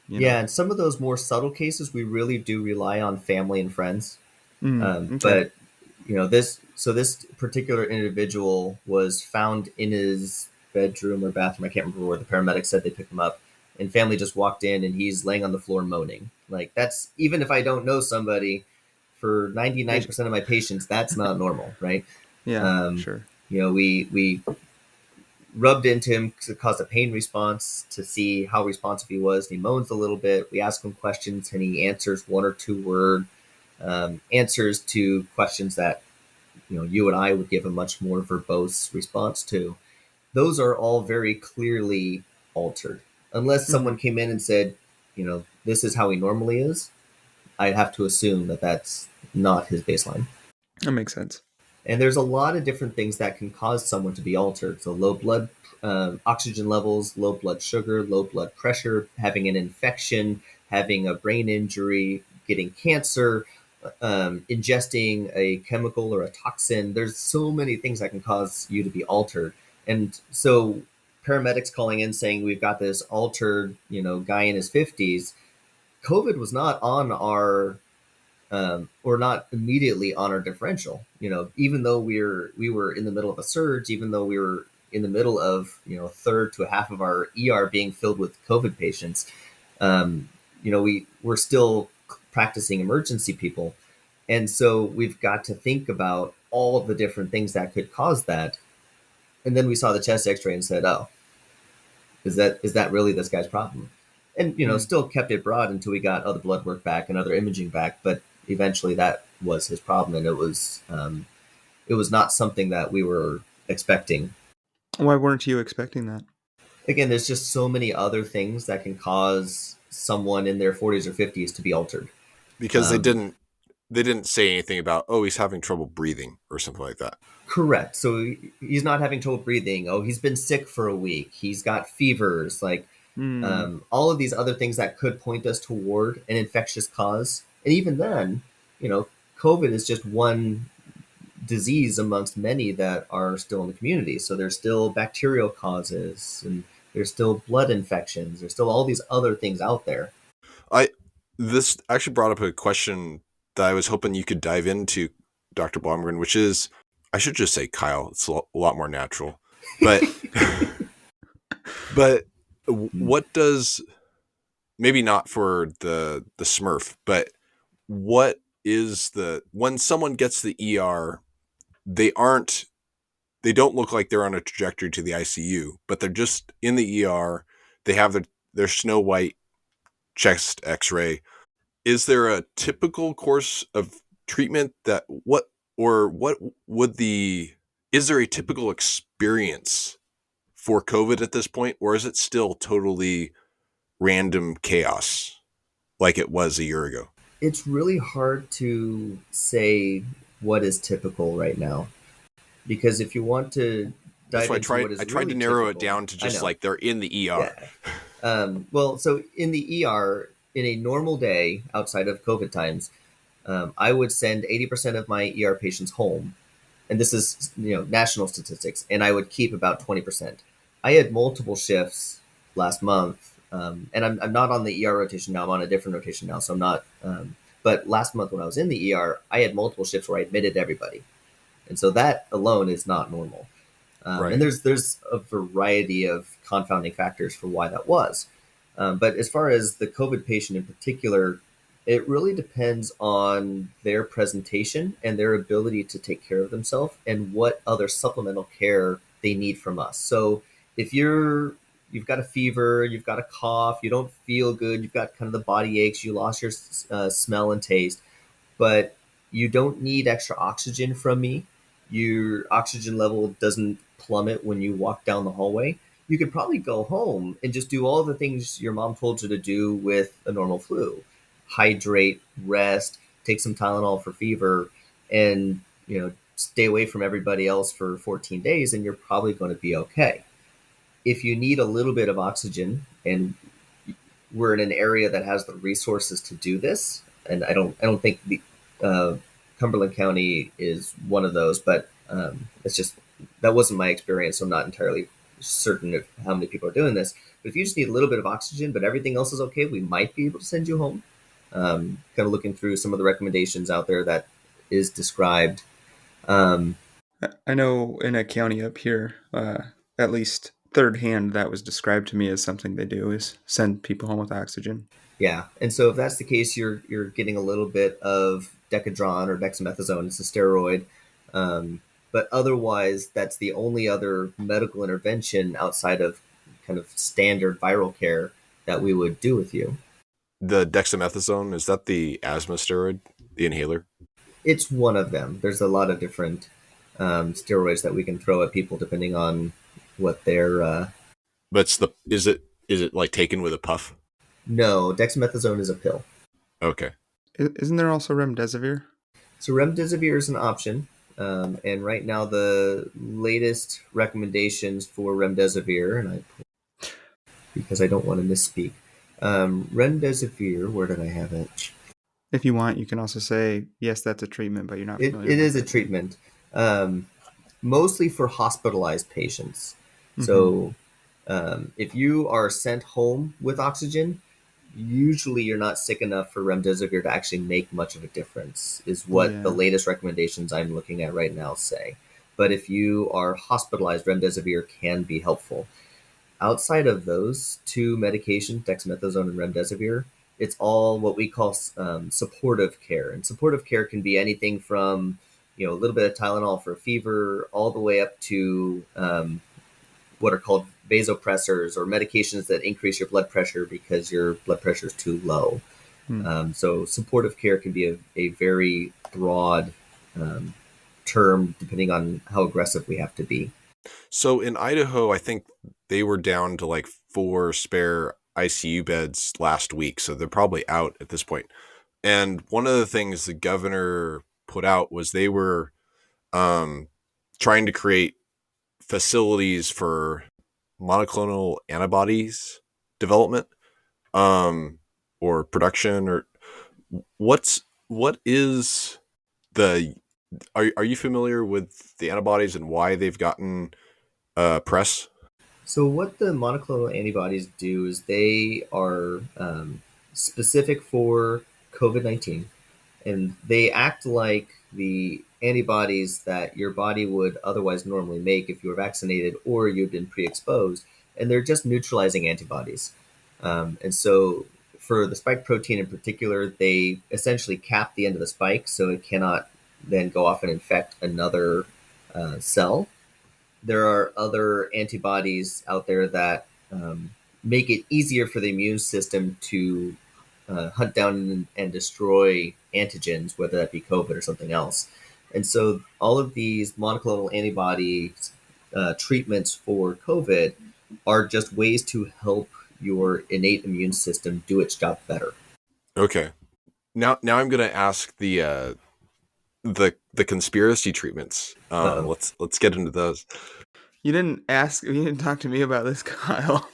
you know. Yeah, and some of those more subtle cases, we really do rely on family and friends. Okay. But this particular individual was found in his bedroom or bathroom. I can't remember where the paramedics said they picked him up, and family just walked in, and he's laying on the floor moaning. Like that's, even if I don't know somebody, for ninety nine They- percent of my patients, that's not normal, right? yeah, Um, sure. we rubbed into him to cause a pain response to see how responsive he was. And he moans a little bit. We ask him questions, and he answers one or two word answers to questions that you and I would give a much more verbose response to. Those are all very clearly altered. Unless Hmm. someone came in and said, this is how he normally is, I'd have to assume that that's not his baseline. That makes sense. And there's a lot of different things that can cause someone to be altered. So low blood oxygen levels, low blood sugar, low blood pressure, having an infection, having a brain injury, getting cancer, ingesting a chemical or a toxin. There's so many things that can cause you to be altered. And so paramedics calling in saying we've got this altered, guy in his 50s. COVID was not on our or not immediately on our differential. Even though we were in the middle of a surge, even though we were in the middle of a third to a half of our ER being filled with COVID patients, we're still practicing emergency people, and so we've got to think about all of the different things that could cause that. And then we saw the chest X-ray and said, "Oh, is that really this guy's problem?" And Hmm. still kept it broad until we got other blood work back and other imaging back. But eventually, that was his problem, and it was not something that we were expecting. Why weren't you expecting that? Again, there's just so many other things that can cause someone in their 40s or 50s to be altered. Because Um, they didn't say anything about, oh, he's having trouble breathing or something like that. Correct. So he's not having trouble breathing. Oh, he's been sick for a week. He's got fevers. Like Hmm. all of these other things that could point us toward an infectious cause. And even then, COVID is just one disease amongst many that are still in the community. So there's still bacterial causes, and there's still blood infections. There's still all these other things out there. I This actually brought up a question that I was hoping you could dive into, Dr. Blomgren, which is, I should just say Kyle. It's a lot more natural. But but what does, maybe not for the Smurf, but what is the, when someone gets the ER, they aren't they don't look like they're on a trajectory to the ICU, but they're just in the ER. They have their Snow White chest X-ray. Is there a typical course of treatment that what would the is there a typical experience for COVID at this point, or is it still totally random chaos like it was a year ago? It's really hard to say what is typical right now. Because if you want to That's dive why into what I is tried to really narrow it typical, down to I just know. like they're in the ER. Yeah. Well, so in the ER, in a normal day outside of COVID times, I would send 80% of my ER patients home, and this is national statistics, and I would keep about 20%. I had multiple shifts last month, and I'm not on the ER rotation now. I'm on a different rotation now, so I'm not. But last month when I was in the ER, I had multiple shifts where I admitted everybody, and so that alone is not normal. And Right. there's a variety of confounding factors for why that was. But as far as the COVID patient in particular, it really depends on their presentation and their ability to take care of themselves and what other supplemental care they need from us. So if you've got a fever, you've got a cough, you don't feel good, you've got kind of the body aches, you lost your smell and taste, but you don't need extra oxygen from me. Your oxygen level doesn't plummet when you walk down the hallway. You could probably go home and just do all the things your mom told you to do with a normal flu. Hydrate, rest, take some Tylenol for fever, and stay away from everybody else for 14 days, and you're probably going to be okay. If you need a little bit of oxygen, and we're in an area that has the resources to do this, and I don't think the uh, Cumberland County is one of those, but it's just that wasn't my experience, so I'm not entirely certain of how many people are doing this. But if you just need a little bit of oxygen, but everything else is okay, we might be able to send you home. Kind of looking through some of the recommendations out there that is described. Um, I know in a county up here, at least third hand, that was described to me as something they do is send people home with oxygen. Yeah, and so if that's the case, you're getting a little bit of Decadron or dexamethasone. It's a steroid, but otherwise, that's the only other medical intervention outside of kind of standard viral care that we would do with you. The dexamethasone, is that the asthma steroid, the inhaler? It's one of them. There's a lot of different steroids that we can throw at people depending on what their But it's the is it like taken with a puff? no, dexamethasone is a pill. Okay. Isn't there also remdesivir? So remdesivir is an option, and right now the latest recommendations for remdesivir, and I because I don't want to misspeak, remdesivir. Where did I have it? If you want, you can also say, yes, that's a treatment, but you're not It, familiar it is with a it. treatment, mostly for hospitalized patients. Mm-hmm. So if you are sent home with oxygen, usually you're not sick enough for remdesivir to actually make much of a difference, is what the Yeah. latest recommendations I'm looking at right now say. But if you are hospitalized, remdesivir can be helpful. Outside of those two medications, dexamethasone and remdesivir, it's all what we call supportive care. And supportive care can be anything from a little bit of Tylenol for a fever, all the way up to what are called vasopressors or medications that increase your blood pressure because your blood pressure is too low. Hmm. So supportive care can be a very broad um, term depending on how aggressive we have to be. So in Idaho, I think they were down to like 4 spare ICU beds last week, so they're probably out at this point. And one of the things the governor put out was they were um, trying to create facilities for monoclonal antibodies development, um, or production, or what is the are you familiar with the antibodies and why they've gotten press? So what the monoclonal antibodies do is they are specific for COVID-19, and they act like the antibodies that your body would otherwise normally make if you were vaccinated or you've been pre-exposed, and they're just neutralizing antibodies. And so for the spike protein in particular, they essentially cap the end of the spike so it cannot then go off and infect another cell. There are other antibodies out there that make it easier for the immune system to hunt down and destroy antigens, whether that be COVID or something else. And so all of these monoclonal antibody treatments for COVID are just ways to help your innate immune system do its job better. Okay. Now I'm going to ask the conspiracy treatments. Uh-oh. Let's get into those. You didn't talk to me about this, Kyle.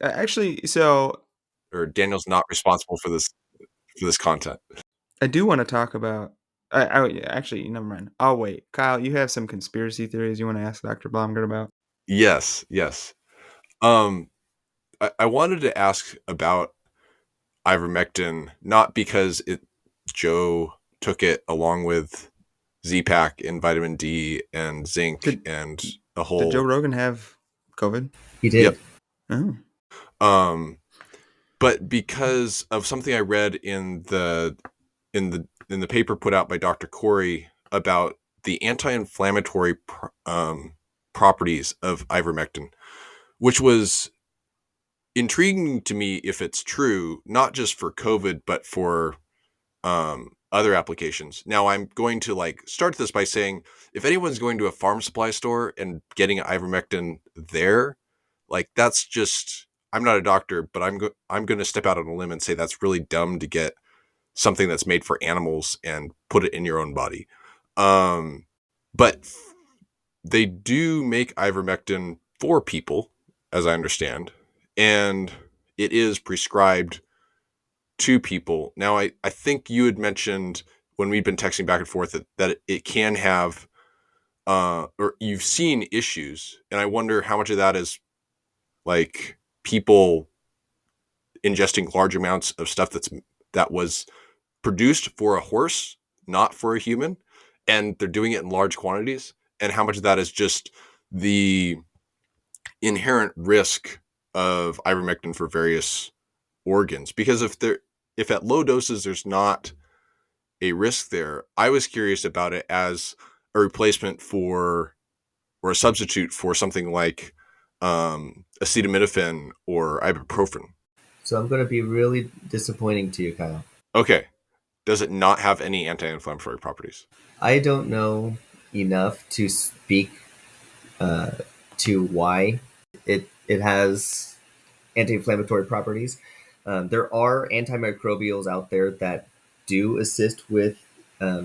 Actually, so Or Daniel's not responsible for this content. I do want to talk about. Actually, never mind. I'll wait. Kyle, you have some conspiracy theories you want to ask Dr. Blomgren about? Yes. I wanted to ask about ivermectin, not because Joe took it along with Z-Pak and vitamin D and zinc Did and a Did whole. Joe Rogan have COVID? He did. Oh, But because of something I read in the paper put out by Dr. Corey about the anti-inflammatory properties of ivermectin, which was intriguing to me if it's true, not just for COVID, but for other applications. Now, I'm going to start this by saying, if anyone's going to a farm supply store and getting ivermectin there, that's just, I'm not a doctor, but I'm going to step out on a limb and say that's really dumb to get something that's made for animals and put it in your own body. But they do make ivermectin for people, as I understand, and it is prescribed to people. Now, I think you had mentioned when we've been texting back and forth that it can have, or you've seen issues, and I wonder how much of that is people ingesting large amounts of stuff that was produced for a horse, not for a human, and they're doing it in large quantities, and how much of that is just the inherent risk of ivermectin for various organs. Because if at low doses there's not a risk there, I was curious about it as a replacement for, or a substitute for, something like acetaminophen or ibuprofen. So I'm going to be really disappointing to you, Kyle. Okay. Does it not have any anti-inflammatory properties? I don't know enough to speak to why it has anti-inflammatory properties. There are antimicrobials out there that do assist with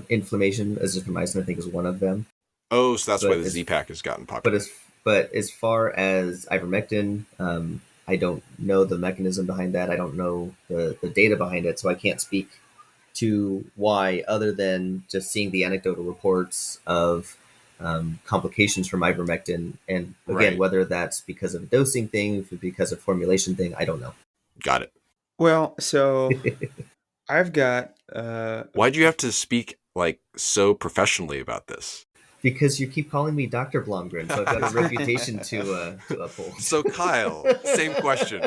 inflammation. Azithromycin, I think, is one of them. Oh, so that's why But the as Z-Pak has gotten but popular. as far as ivermectin, I don't know the mechanism behind that. I don't know the data behind it, so I can't speak to why, other than just seeing the anecdotal reports of complications from ivermectin. And again, Right. whether that's because of a dosing thing, because of formulation thing, I don't know. Got it. well, so I've got. Why'd you have to speak so professionally about this? Because you keep calling me Dr. Blomgren, so I've got a reputation to uphold. So Kyle, same question.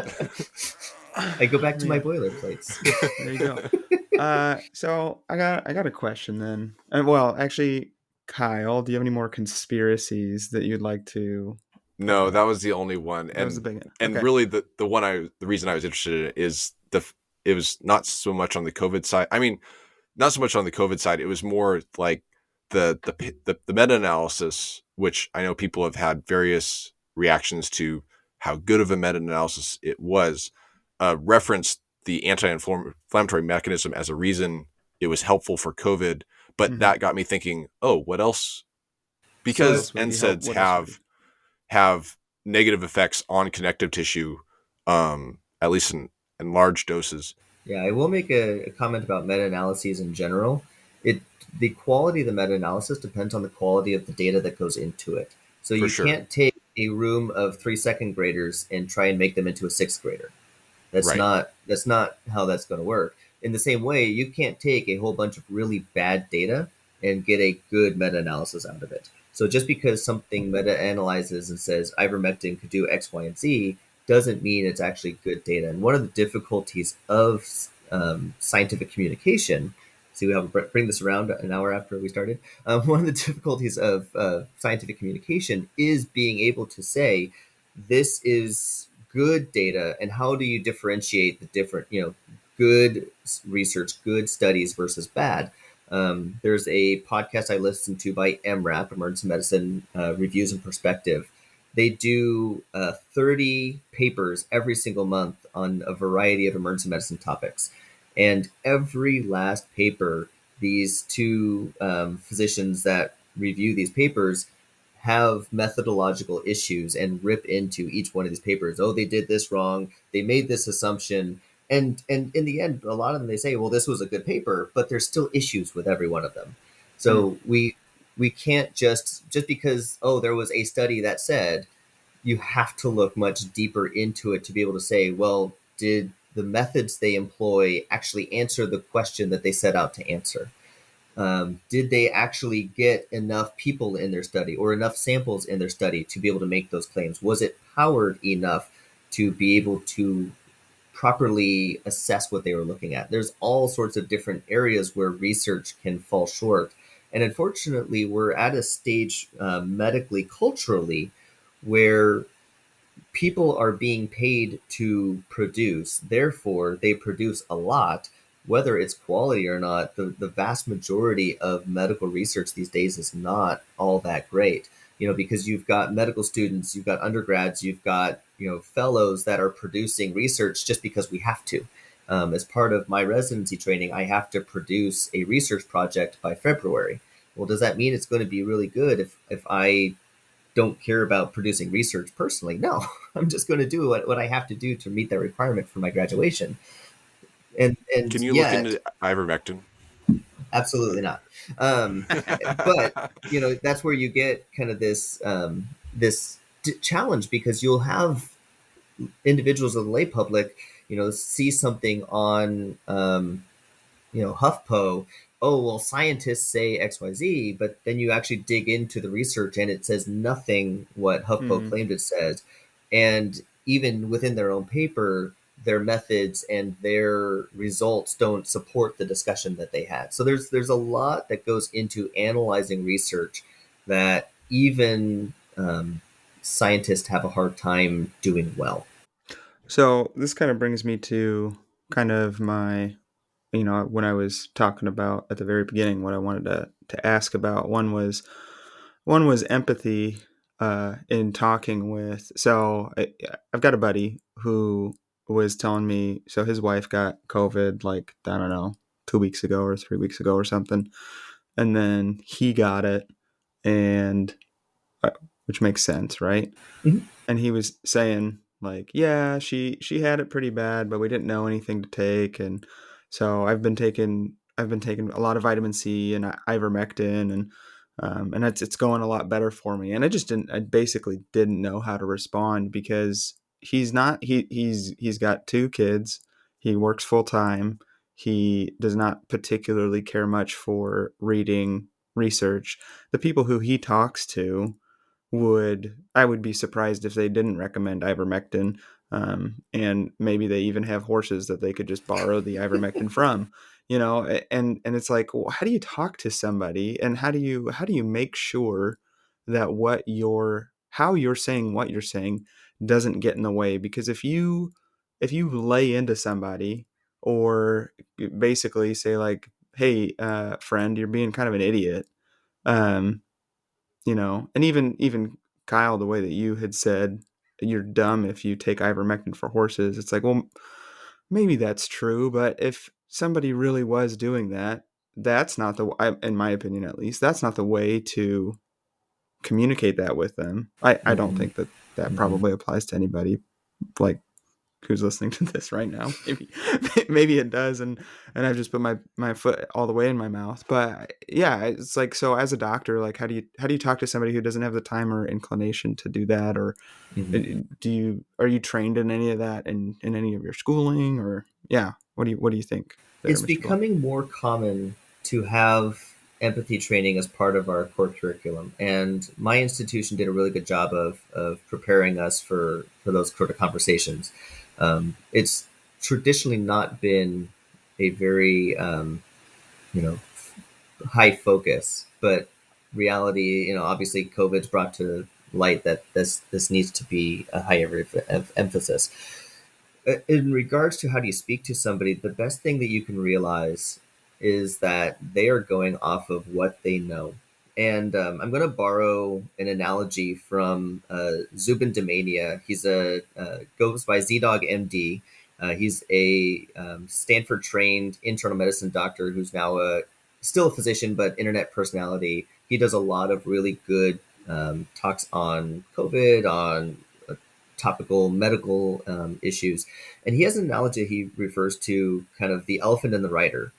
I go back to my Man. boilerplates. There you go. So I got a question then. Well, actually, Kyle, do you have any more conspiracies that you'd like to? No, that was the only one. That was the big one. And Okay. really the reason I was interested in it is it was not so much on the COVID side. I mean, not so much on the COVID side. It was more like the meta-analysis, which I know people have had various reactions to how good of a meta-analysis it was, referenced the anti-inflammatory mechanism as a reason it was helpful for COVID. But that got me thinking, oh, what else? Because NSAIDs have negative effects on connective tissue, at least in large doses. Yeah, I will make a comment about meta-analyses in general. The quality of the meta-analysis depends on the quality of the data that goes into it. So you can't take a room of 3 second graders and try and make them into a sixth grader. That's not how that's going to work. In the same way, you can't take a whole bunch of really bad data and get a good meta-analysis out of it. So just because something meta-analyzes and says ivermectin could do X, Y, and Z doesn't mean it's actually good data. And one of the difficulties of scientific communication, see, we have bring this around an hour after we started. One of the difficulties of scientific communication is being able to say, this is good data, and how do you differentiate the different, good research, good studies versus bad. There's a podcast I listen to by MRAP, Emergency Medicine Reviews and Perspective. They do 30 papers every single month on a variety of emergency medicine topics. And every last paper, these two physicians that review these papers have methodological issues and rip into each one of these papers. Oh, they did this wrong. They made this assumption. And in the end, a lot of them, they say, well, this was a good paper, but there's still issues with every one of them. Hmm. So we can't just because, oh, there was a study that said, you have to look much deeper into it to be able to say, well, did the methods they employ actually answer the question that they set out to answer? Did they actually get enough people in their study or enough samples in their study to be able to make those claims? Was it powered enough to be able to properly assess what they were looking at? There's all sorts of different areas where research can fall short. And unfortunately, we're at a stage medically, culturally, where people are being paid to produce. Therefore, they produce a lot, whether it's quality or not. The vast majority of medical research these days is not all that great. Because you've got medical students, you've got undergrads, you've got, fellows that are producing research just because we have to. As part of my residency training, I have to produce a research project by February. Well, does that mean it's going to be really good if I don't care about producing research personally? No, I'm just going to do what I have to do to meet that requirement for my graduation. And Can you look yet, into ivermectin? absolutely not. Um, but that's where you get kind of this challenge, because you'll have individuals of the lay public, see something on HuffPo. Oh, well, scientists say XYZ, but then you actually dig into the research and it says nothing what HuffPo Hmm. claimed it says. And even within their own paper, their methods and their results don't support the discussion that they had. So there's a lot that goes into analyzing research that even scientists have a hard time doing well. So this kind of brings me to kind of my, when I was talking about at the very beginning, what I wanted to ask about. One was empathy in talking with. So I've got a buddy who was telling me, so his wife got COVID, like, I don't know, 2 weeks ago or 3 weeks ago or something, and then he got it, and uh, which makes sense, right? Mhm. And he was saying, like, yeah, she had it pretty bad, but we didn't know anything to take, and so I've been taking a lot of vitamin C and ivermectin, and it's going a lot better for me. And I basically didn't know how to respond, because he's got 2 kids, he works full time, he does not particularly care much for reading research. The people who he talks to, I would be surprised if they didn't recommend ivermectin. And maybe they even have horses that they could just borrow the ivermectin from, and it's like, well, how do you talk to somebody, and how do you make sure that how you're saying what you're saying doesn't get in the way? Because if you lay into somebody, or basically say, like, hey, friend, you're being kind of an idiot, um, and even Kyle, the way that you had said you're dumb if you take ivermectin for horses, it's like, well, maybe that's true, but if somebody really was doing that, that's not in my opinion, at least, that's not the way to communicate that with them. I don't Mhm. think that Mhm. probably applies to anybody, like, who's listening to this right now. Maybe it does, and I've just put my foot all the way in my mouth. But yeah, it's like, so as a doctor, like, how do you talk to somebody who doesn't have the time or inclination to do that? Or Mhm. are you trained in any of that in any of your schooling? Or yeah, what do you think there, It's Mr. Ball? becoming more common to have empathy training as part of our core curriculum. And my institution did a really good job of preparing us for those sort of conversations. It's traditionally not been a very, you know, high focus, but reality, obviously COVID's brought to light that this needs to be a higher emphasis. In regards to how do you speak to somebody, the best thing that you can realize is that they are going off of what they know. And I'm going to borrow an analogy from Zubin Damania. He's goes by ZDog MD. He's a Stanford-trained internal medicine doctor who's now still a physician, but internet personality. He does a lot of really good talks on COVID, on topical medical issues. And he has an analogy he refers to kind of the elephant and the rider.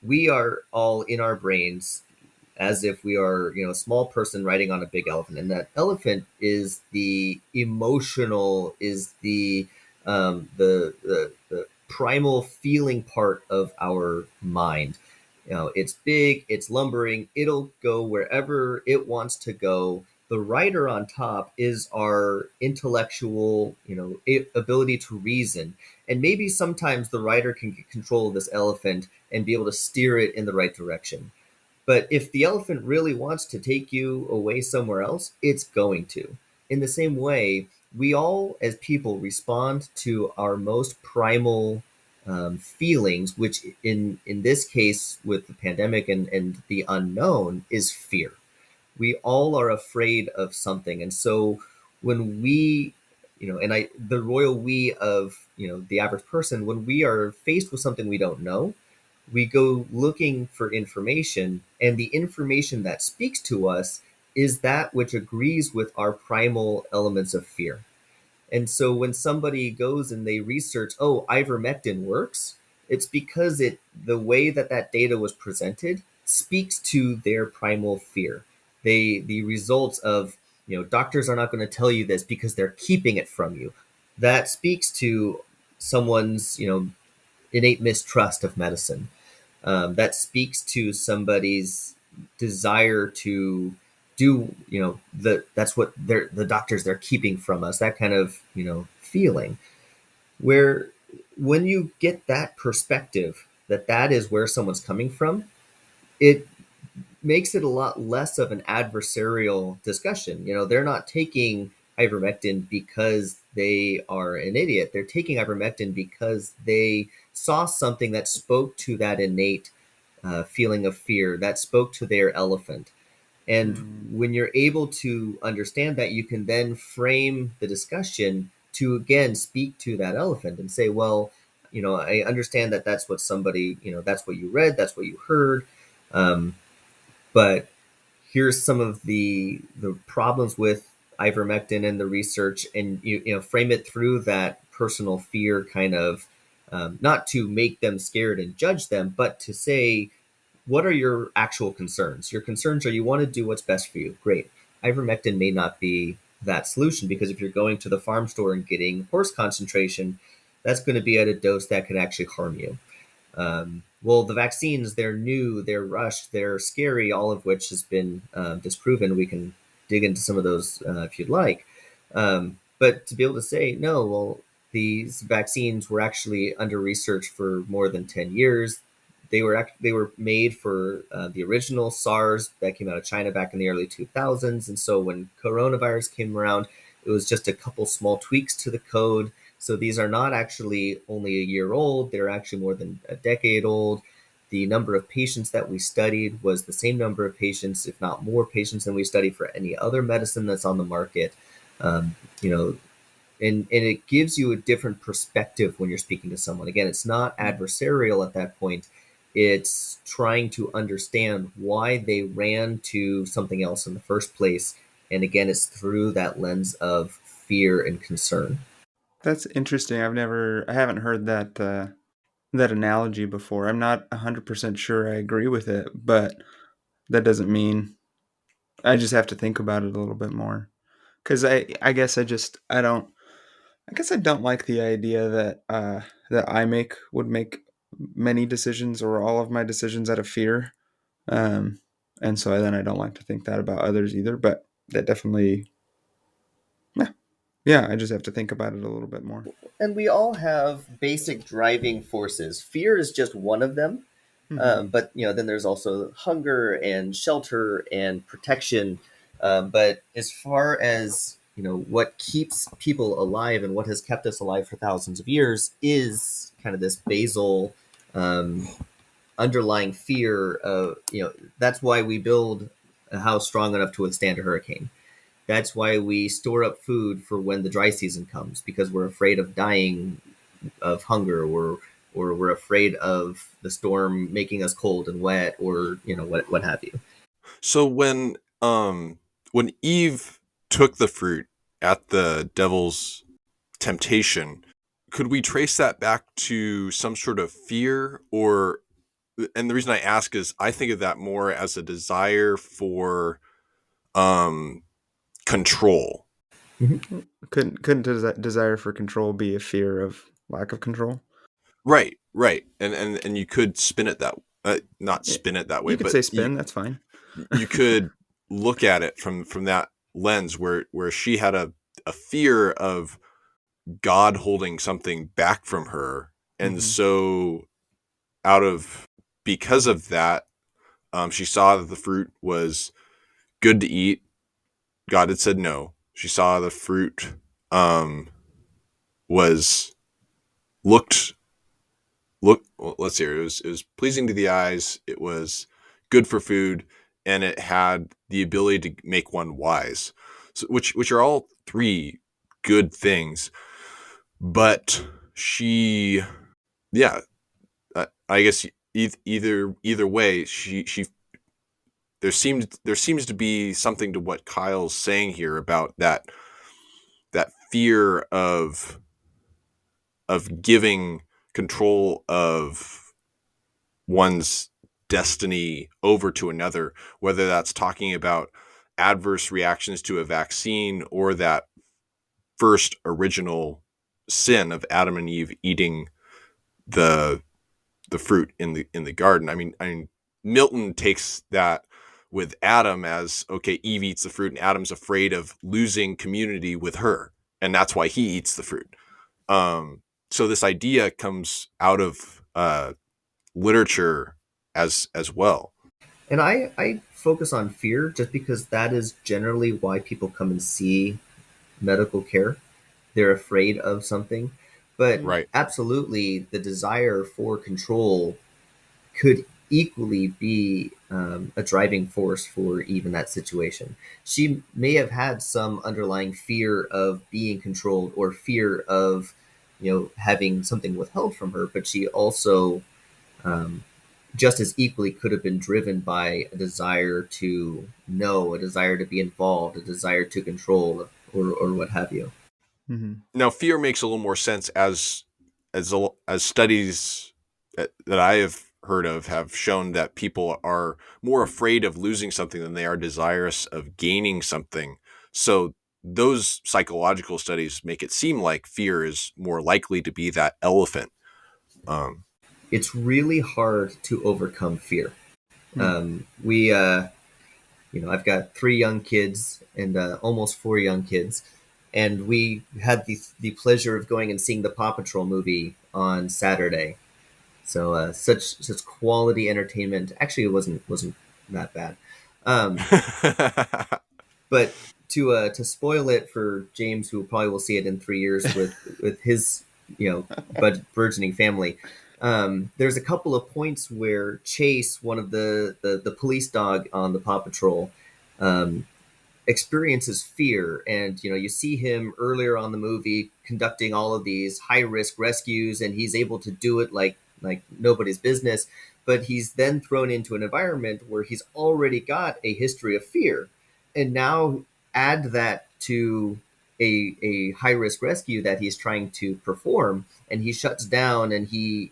We are all in our brains as if we are, a small person riding on a big elephant, and that elephant is the emotional, is the primal feeling part of our mind. It's big, it's lumbering, it'll go wherever it wants to go. The rider on top is our intellectual, ability to reason. And maybe sometimes the rider can get control of this elephant and be able to steer it in the right direction. But if the elephant really wants to take you away somewhere else, it's going to. In the same way, we all as people respond to our most primal feelings, which in this case with the pandemic and the unknown is fear. We all are afraid of something. And so when we, the royal we of, the average person, when we are faced with something we don't know, we go looking for information, and the information that speaks to us is that which agrees with our primal elements of fear. And so when somebody goes and they research, oh, ivermectin works, it's because the way that that data was presented speaks to their primal fear. The results of, doctors are not going to tell you this because they're keeping it from you. That speaks to someone's, innate mistrust of medicine. That speaks to somebody's desire to do, that's what the doctors they're keeping from us, that kind of, feeling. Where when you get that perspective that is where someone's coming from, it makes it a lot less of an adversarial discussion. They're not taking ivermectin because they are an idiot. They're taking ivermectin because they saw something that spoke to that innate feeling of fear, that spoke to their elephant. And when you're able to understand that, you can then frame the discussion to again speak to that elephant and say, well, I understand that that's what somebody, that's what you read, that's what you heard. But here's some of the problems with ivermectin and the research, and frame it through that personal fear kind of, not to make them scared and judge them, but to say, what are your actual concerns? Your concerns are you want to do what's best for you. Great. Ivermectin may not be that solution, because if you're going to the farm store and getting horse concentration, that's going to be at a dose that could actually harm you. Well, the vaccines, they're new, they're rushed, they're scary, all of which has been disproven. We can dig into some of those if you'd like. But to be able to say, no, well, these vaccines were actually under research for more than 10 years. They were made for the original SARS that came out of China back in the early 2000s. And so when coronavirus came around, it was just a couple small tweaks to the code. So these are not actually only a year old. They're actually more than a decade old. The number of patients that we studied was the same number of patients, if not more patients, than we studied for any other medicine that's on the market. And it gives you a different perspective when you're speaking to someone. Again, it's not adversarial at that point. It's trying to understand why they ran to something else in the first place. And again, it's through that lens of fear and concern. That's interesting. I haven't heard that analogy before. I'm not 100% sure I agree with it, but that doesn't mean I just have to think about it a little bit more. Cuz I guess I don't like the idea that would make many decisions or all of my decisions out of fear. Um and so then I don't like to think that about others either, but that definitely yeah, yeah, I just have to think about it a little bit more. And we all have basic driving forces. Fear is just one of them. Mhm. But then there's also hunger and shelter and protection. But as far as what keeps people alive and what has kept us alive for thousands of years is kind of this basal um, underlying fear of that's why we build a house strong enough to withstand a hurricane. That's why we store up food for when the dry season comes, because we're afraid of dying of hunger, or we're afraid of the storm making us cold and wet, or what have you. So when Eve took the fruit at the devil's temptation, could we trace that back to some sort of fear? Or, and the reason I ask is I think of that more as a desire for um control. Mm-hmm. Couldn't desire for control be a fear of lack of control? Right. And you could spin it that not Yeah, spin it that way, you could but say spin. That's fine. you could look at it from that lens where she had a fear of God holding something back from her, and Hmm. so out of because of that, she saw that the fruit was good to eat. God had said no. She saw the fruit was looked well, let's see. It was pleasing to the eyes. It was good for food, and it had the ability to make one wise. So, which are all three good things. But she, yeah, I guess either way, she there seems to be something to what Kyle's saying here about that fear of giving control of one's destiny over to another, whether that's talking about adverse reactions to a vaccine or that first original sin of Adam and Eve eating the fruit in the garden. I mean, Milton takes that with Adam as, okay, Eve eats the fruit and Adam's afraid of losing community with her, and that's why he eats the fruit. So this idea comes out of literature as well. And I focus on fear just because that is generally why people come and see medical care. They're afraid of something. But Mm. Right. absolutely, the desire for control could equally be a driving force for even that situation. She may have had some underlying fear of being controlled, or fear of, having something withheld from her, but she also, um, just as equally, could have been driven by a desire to know, a desire to be involved, a desire to control, or what have you. Hmm. Now, fear makes a little more sense as studies that I have heard of have shown that people are more afraid of losing something than they are desirous of gaining something. So those psychological studies make it seem like fear is more likely to be that elephant. Um, It's really hard to overcome fear. Mm. We I've got 3 young kids and almost 4 young kids, and we had the pleasure of going and seeing the Paw Patrol movie on Saturday. So such quality entertainment. Actually, it wasn't that bad. Um, but to spoil it for James, who probably will see it in 3 years with his burgeoning family. There's a couple of points where Chase, one of the police dog on the Paw Patrol, um, experiences fear, and you see him earlier on the movie conducting all of these high risk rescues, and he's able to do it like nobody's business. But he's then thrown into an environment where he's already got a history of fear, and now add that to a high risk rescue that he's trying to perform, and he shuts down, and he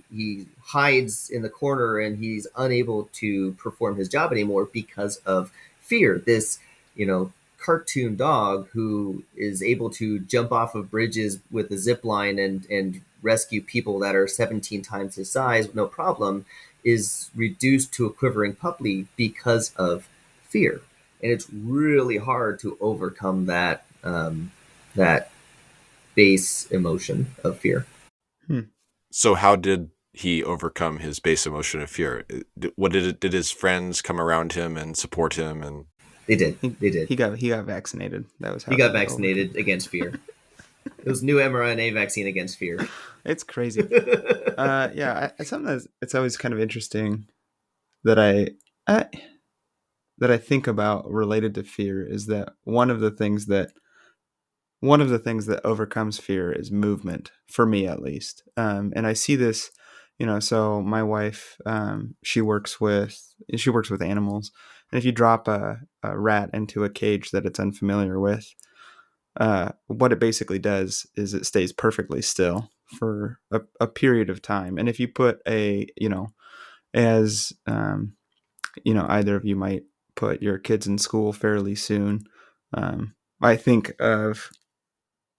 hides in the corner, and he's unable to perform his job anymore because of fear. This you know cartoon dog who is able to jump off of bridges with a zip line and rescue people that are 17 times his size, no problem, is reduced to a quivering puppy because of fear. And it's really hard to overcome that base emotion of fear. Hmm. so how did he overcome his base emotion of fear? Did his friends come around him and support him? And They did. He They did. he got vaccinated. That was He how got he overcame. vaccinated against fear. It was new mRNA vaccine against fear. It's crazy. Yeah, something that's it's always kind of interesting that I that I think about related to fear is that one of the things that one of the things that overcomes fear is movement, for me at least. And I see this, so my wife, she works with animals, and if you drop a rat into a cage that it's unfamiliar with, what it basically does is it stays perfectly still for a period of time. And if you put as either of you might put your kids in school fairly soon, I think of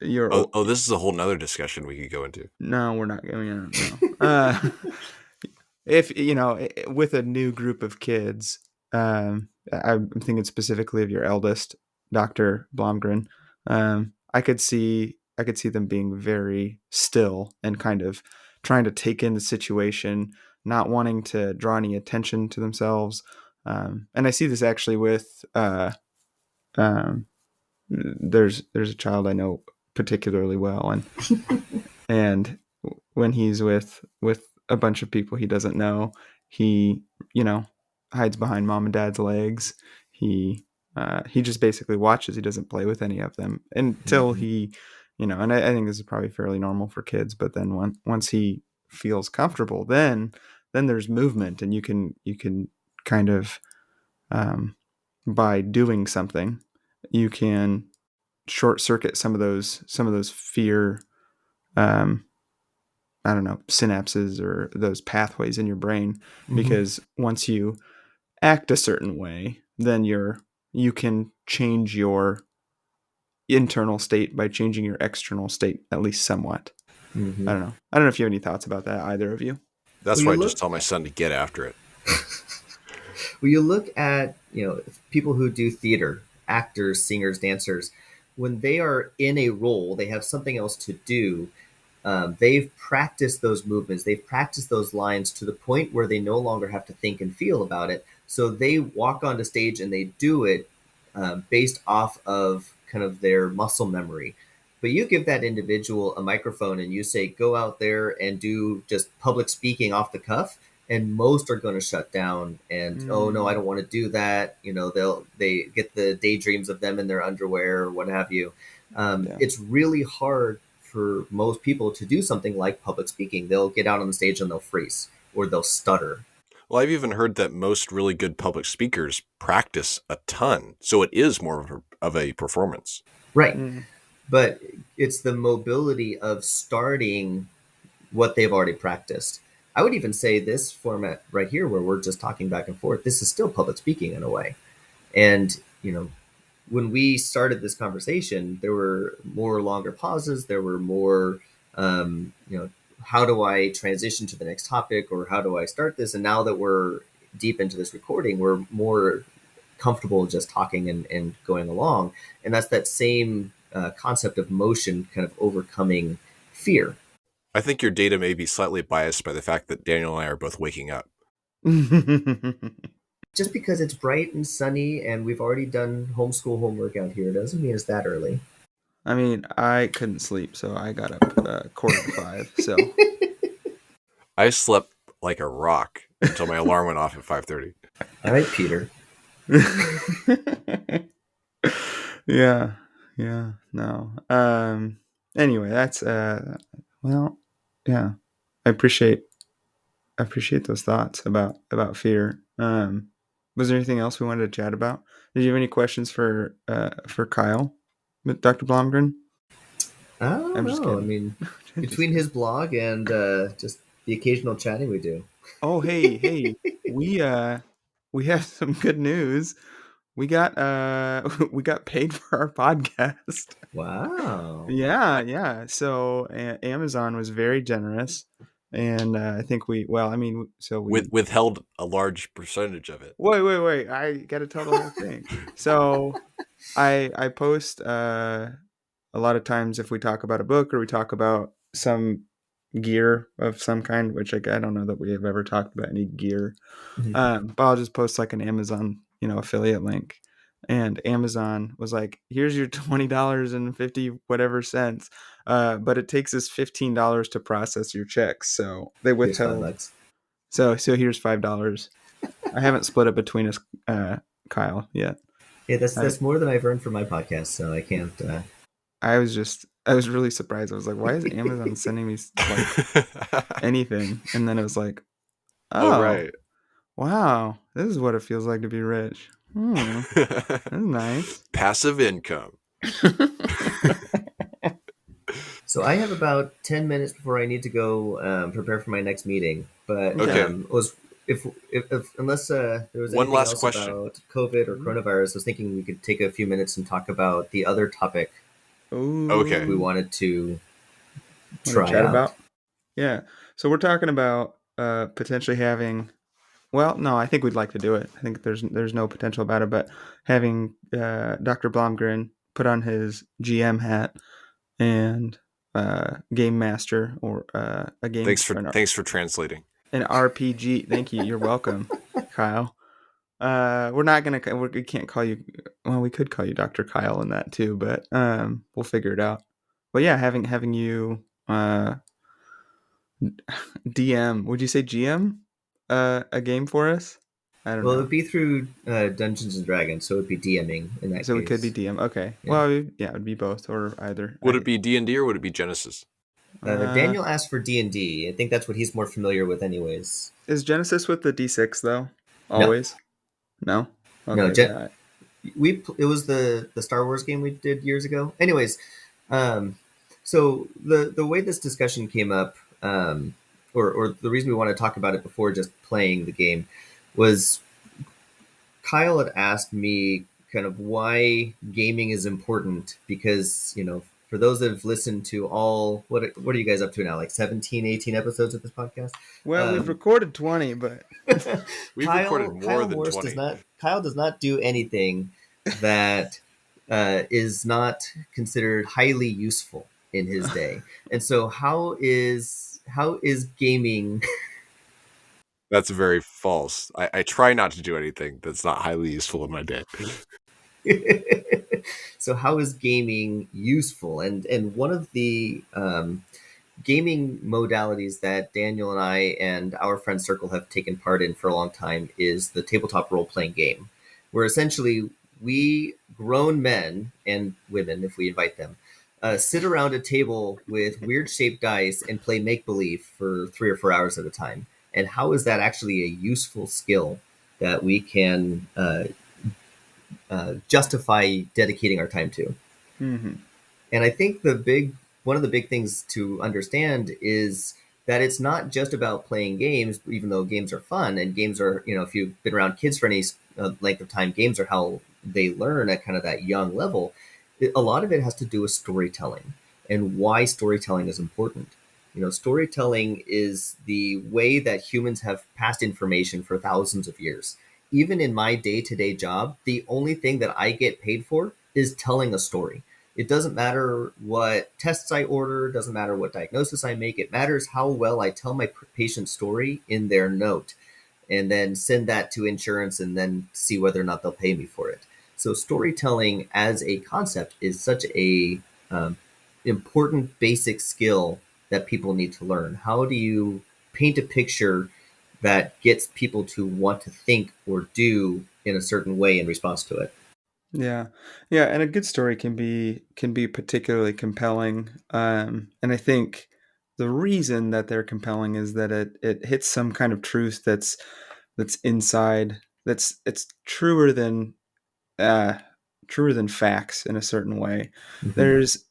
your. Oh, this is a whole nother discussion we could go into. No, we're not going. No. If with a new group of kids, I'm thinking specifically of your eldest, Dr. Blomgren. I could see them being very still and kind of trying to take in the situation, not wanting to draw any attention to themselves. And I see this actually with um, there's a child I know particularly well, and when he's with a bunch of people he doesn't know, he hides behind mom and dad's legs. He just basically watches. He doesn't play with any of them until Mhm. he, and I think this is probably fairly normal for kids. But then once he feels comfortable, then there's movement, and you can kind of, by doing something, you can short circuit some of those fear, um, I don't know, synapses or those pathways in your brain, Mhm. because once you act a certain way, then you can change your internal state by changing your external state at least somewhat. I Mhm. don't know. I don't know if you have any thoughts about that, either of you. Well, That's you why I just look tell my son to get after it. Well, you look at people who do theater, actors, singers, dancers. When they are in a role, they have something else to do. They've practiced those movements, they've practiced those lines to the point where they no longer have to think and feel about it. So they walk onto stage and they do it based off of kind of their muscle memory. But you give that individual a microphone and you say, go out there and do just public speaking off the cuff, and most are going to shut down and, oh no, I Mm, don't want to do that. They get the daydreams of them in their underwear or what have you. yeah. It's really hard for most people to do something like public speaking. They'll get out on the stage and they'll freeze or they'll stutter. Well, I've even heard that most really good public speakers practice a ton, so it is more of a performance. Right. Mm. But it's the mobility of starting what they've already practiced. I would even say this format right here, where we're just talking back and forth, this is still public speaking in a way. And, when we started this conversation, there were more longer pauses. There were more, how do I transition to the next topic or how do I start this? And now that we're deep into this recording, we're more comfortable just talking and going along. And that's that same concept of motion kind of overcoming fear. I think your data may be slightly biased by the fact that Daniel and I are both waking up. Just because it's bright and sunny and we've already done homeschool homework out here doesn't mean it's that early. I mean, I couldn't sleep, so I got up 4:45. So I slept like a rock until my alarm went off at 5:30. All right, Peter. yeah, yeah, no. Anyway, that's well, yeah. I appreciate those thoughts about fear. Was there anything else we wanted to chat about? Did you have any questions for Kyle, with Dr. Blomgren? I don't I'm just know. I kidding. mean, I'm just between kidding. his blog and just the occasional chatting we do. Oh, hey, we have some good news. We got paid for our podcast. Wow. Yeah, yeah. So Amazon was very generous, and I think well, I mean, so we. Withheld a large percentage of it. Wait. I got to tell the whole thing. So I post a lot of times if we talk about a book or we talk about some gear of some kind, which I don't know that we have ever talked about any gear. Mhm. But I'll just post like an Amazon, affiliate link. And Amazon was like, here's your $20 and 50 whatever cents. But it takes us $15 to process your checks. So they Here's five withheld. bucks. So here's $5. I haven't split it between us, Kyle, yet. Yeah, that's I that's more than I've earned for my podcast, so I can't. I was really surprised. I was like, why is Amazon sending me like anything? And then it was like, Oh, oh, right. wow, this is what it feels like to be rich. That's nice. Passive income. So I have about 10 minutes before I need to go prepare for my next meeting. But Okay. Okay. was if unless there was One anything last else question. about COVID or Mhm. coronavirus, I was thinking we could take a few minutes and talk about the other topic Okay. we Oh, wanted to want to try chat out. about? Yeah. So we're talking about potentially having. Well, no, I think we'd like to do it. I think there's no potential about it, but having Dr. Blomgren put on his GM hat and game master or a game or Thanks for translating. an RPG. Thank you. You're welcome, Kyle. We're not gonna. We can't call you. Well, we could call you Dr. Kyle in that too, but we'll figure it out. But yeah, having you DM. Would you say GM a game for us? I don't Well, it know. would be through Dungeons and Dragons, so it would be DMing in that So we could be case. DM. Okay. Yeah. Well, yeah, it would be both or either. Would it be D&D or would it be Genesis? Uh, Daniel asked for D&D. I think that's what he's more familiar with, anyways. is Genesis with the D6 though? No, Always? No. no. Okay. Then It was the Star Wars game we did years ago. Anyways, um, so the way this discussion came up, or the reason we want to talk about it before just playing the game, was Kyle had asked me kind of why gaming is important because for those that have listened to all what are you guys up to now, like 17, 18 episodes of this podcast. well, we've um, recorded 20, but We've recorded more Kyle than Morse 20. does not do anything that is not considered highly useful in his day. And so how is gaming? That's very false. I try not to do anything that's not highly useful in my day. So how is gaming useful? And one of the gaming modalities that Daniel and I and our friend circle have taken part in for a long time is the tabletop role playing game, where essentially we grown men and women, if we invite them, sit around a table with weird shaped dice and play make believe for 3 or 4 hours at a time. And how is that actually a useful skill that we can justify dedicating our time to? hmm And I think one of the big things to understand is that it's not just about playing games, even though games are fun and games are, if you've been around kids for any length of time, games are how they learn at kind of that young level. A lot of it has to do with storytelling and why storytelling is important. Storytelling is the way that humans have passed information for thousands of years. Even in my day to day job, the only thing that I get paid for is telling a story. It doesn't matter what tests I order, doesn't matter what diagnosis I make. It matters how well I tell my patient's story in their note and then send that to insurance and then see whether or not they'll pay me for it. So storytelling as a concept is such a important basic skill that people need to learn. How do you paint a picture that gets people to want to think or do in a certain way in response to it? Yeah. Yeah, and a good story can be particularly compelling. And I think the reason that they're compelling is that it hits some kind of truth that's inside it's uh truer than facts in a certain way. Mm-hmm. There's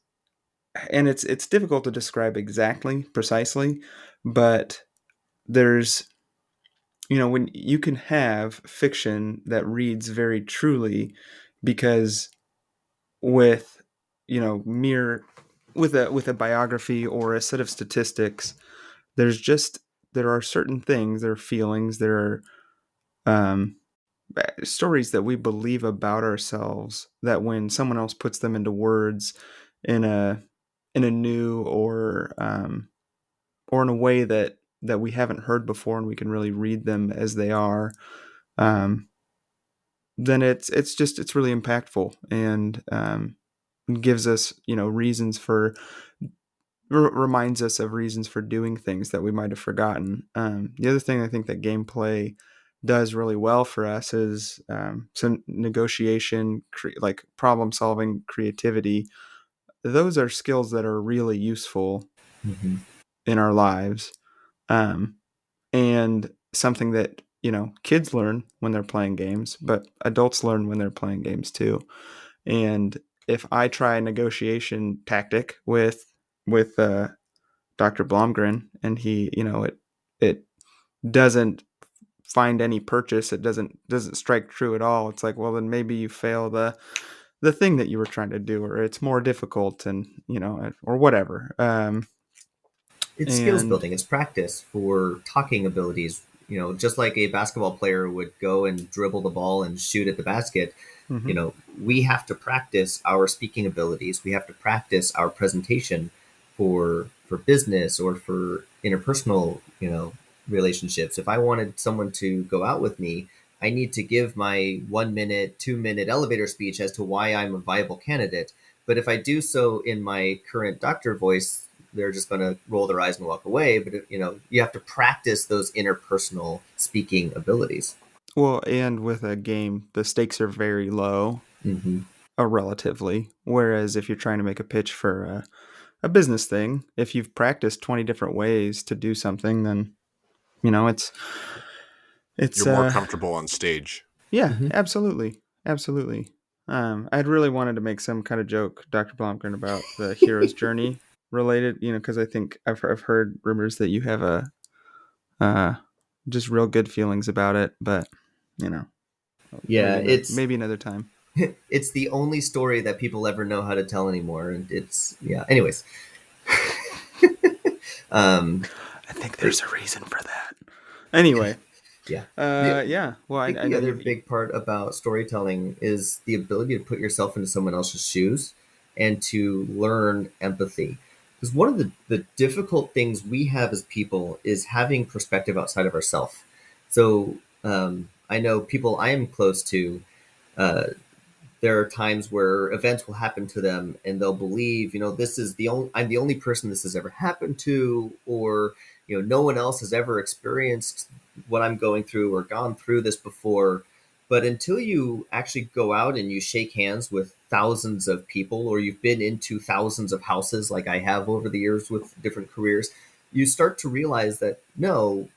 and it's difficult to describe exactly precisely, but there's when you can have fiction that reads very truly because with mere with a biography or a set of statistics, there are certain things, there are feelings, there are um stories that we believe about ourselves that when someone else puts them into words in a new or in a way that we haven't heard before and we can really read them as they are, um then it's really impactful and gives us reasons for reminds us of reasons for doing things that we might have forgotten. The other thing I think that gameplay does really well for us is some negotiation, like problem solving, creativity. those are skills that are really useful Mm-hmm. in our lives, um, and something that kids learn when they're playing games, but adults learn when they're playing games too. And if I try a negotiation tactic with Dr. Blomgren, and he, it doesn't find any purchase, it doesn't strike true at all. It's like, well, then maybe you fail the thing that you were trying to do, or it's more difficult, and or whatever. It's skills And building. It's practice for talking abilities. Just like a basketball player would go and dribble the ball and shoot at the basket, mhm. we have to practice our speaking abilities. We have to practice our presentation for business or for interpersonal, relationships. If I wanted someone to go out with me, I need to give my 1 minute, 2 minute elevator speech as to why I'm a viable candidate. But if I do so in my current doctor voice, they're just going to roll their eyes and walk away. But you have to practice those interpersonal speaking abilities. Well, and with a game, the stakes are very low, Mm-hmm. relatively. Whereas if you're trying to make a pitch for a business thing, if you've practiced 20 different ways to do something, then it's You're it's more comfortable on stage. yeah, Mm-hmm. absolutely, absolutely. I'd really wanted to make some kind of joke, Dr. Blomgren, about the hero's journey related, because I think I've heard rumors that you have a uh, just real good feelings about it, but you know, Yeah, maybe another time. it's the only story that people ever know how to tell anymore, and it's yeah. Anyways, um, I think but there's a reason for that. Anyway, yeah, the yeah. Well, I think I the know other you. big part about storytelling is the ability to put yourself into someone else's shoes and to learn empathy. Because one of the difficult things we have as people is having perspective outside of ourselves. So I know people I am close to. Uh, there are times where events will happen to them and they'll believe, this is I'm the only person this has ever happened to, or no one else has ever experienced what I'm going through or gone through this before. But until you actually go out and you shake hands with thousands of people, or you've been into thousands of houses like I have over the years with different careers, you start to realize that no,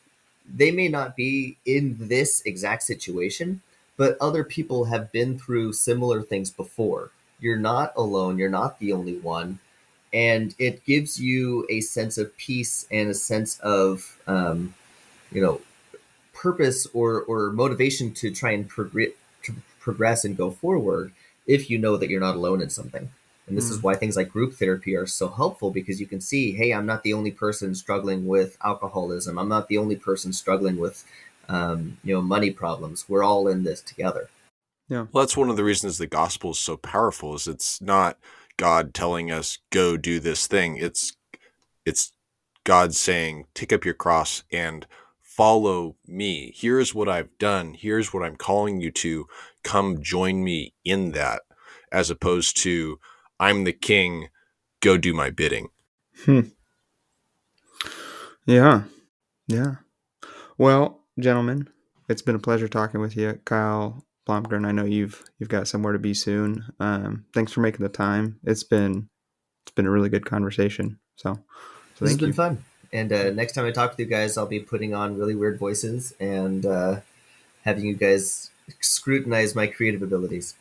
they may not be in this exact situation, but other people have been through similar things before. You're not alone. You're not the only one. And it gives you a sense of peace and a sense of, you know, purpose or motivation to try and progress and go forward if you know that you're not alone in something. And this is Mm, why things like group therapy are so helpful, because you can see, hey, I'm not the only person struggling with alcoholism. I'm not the only person struggling with, money problems. We're all in this together. yeah. Well, that's one of the reasons the gospel is so powerful. Is it's not God telling us go do this thing. It's God saying take up your cross and follow me. Here's what I've done. Here's what I'm calling you to. Come join me in that, as opposed to I'm the king. Go do my bidding. Hmm. Yeah. Yeah. Well, gentlemen, it's been a pleasure talking with you, Kyle Blomgren. I know you've got somewhere to be soon. Thanks for making the time. It's been a really good conversation. So This has thank been you. fun. And next time I talk to you guys, I'll be putting on really weird voices and having you guys scrutinize my creative abilities.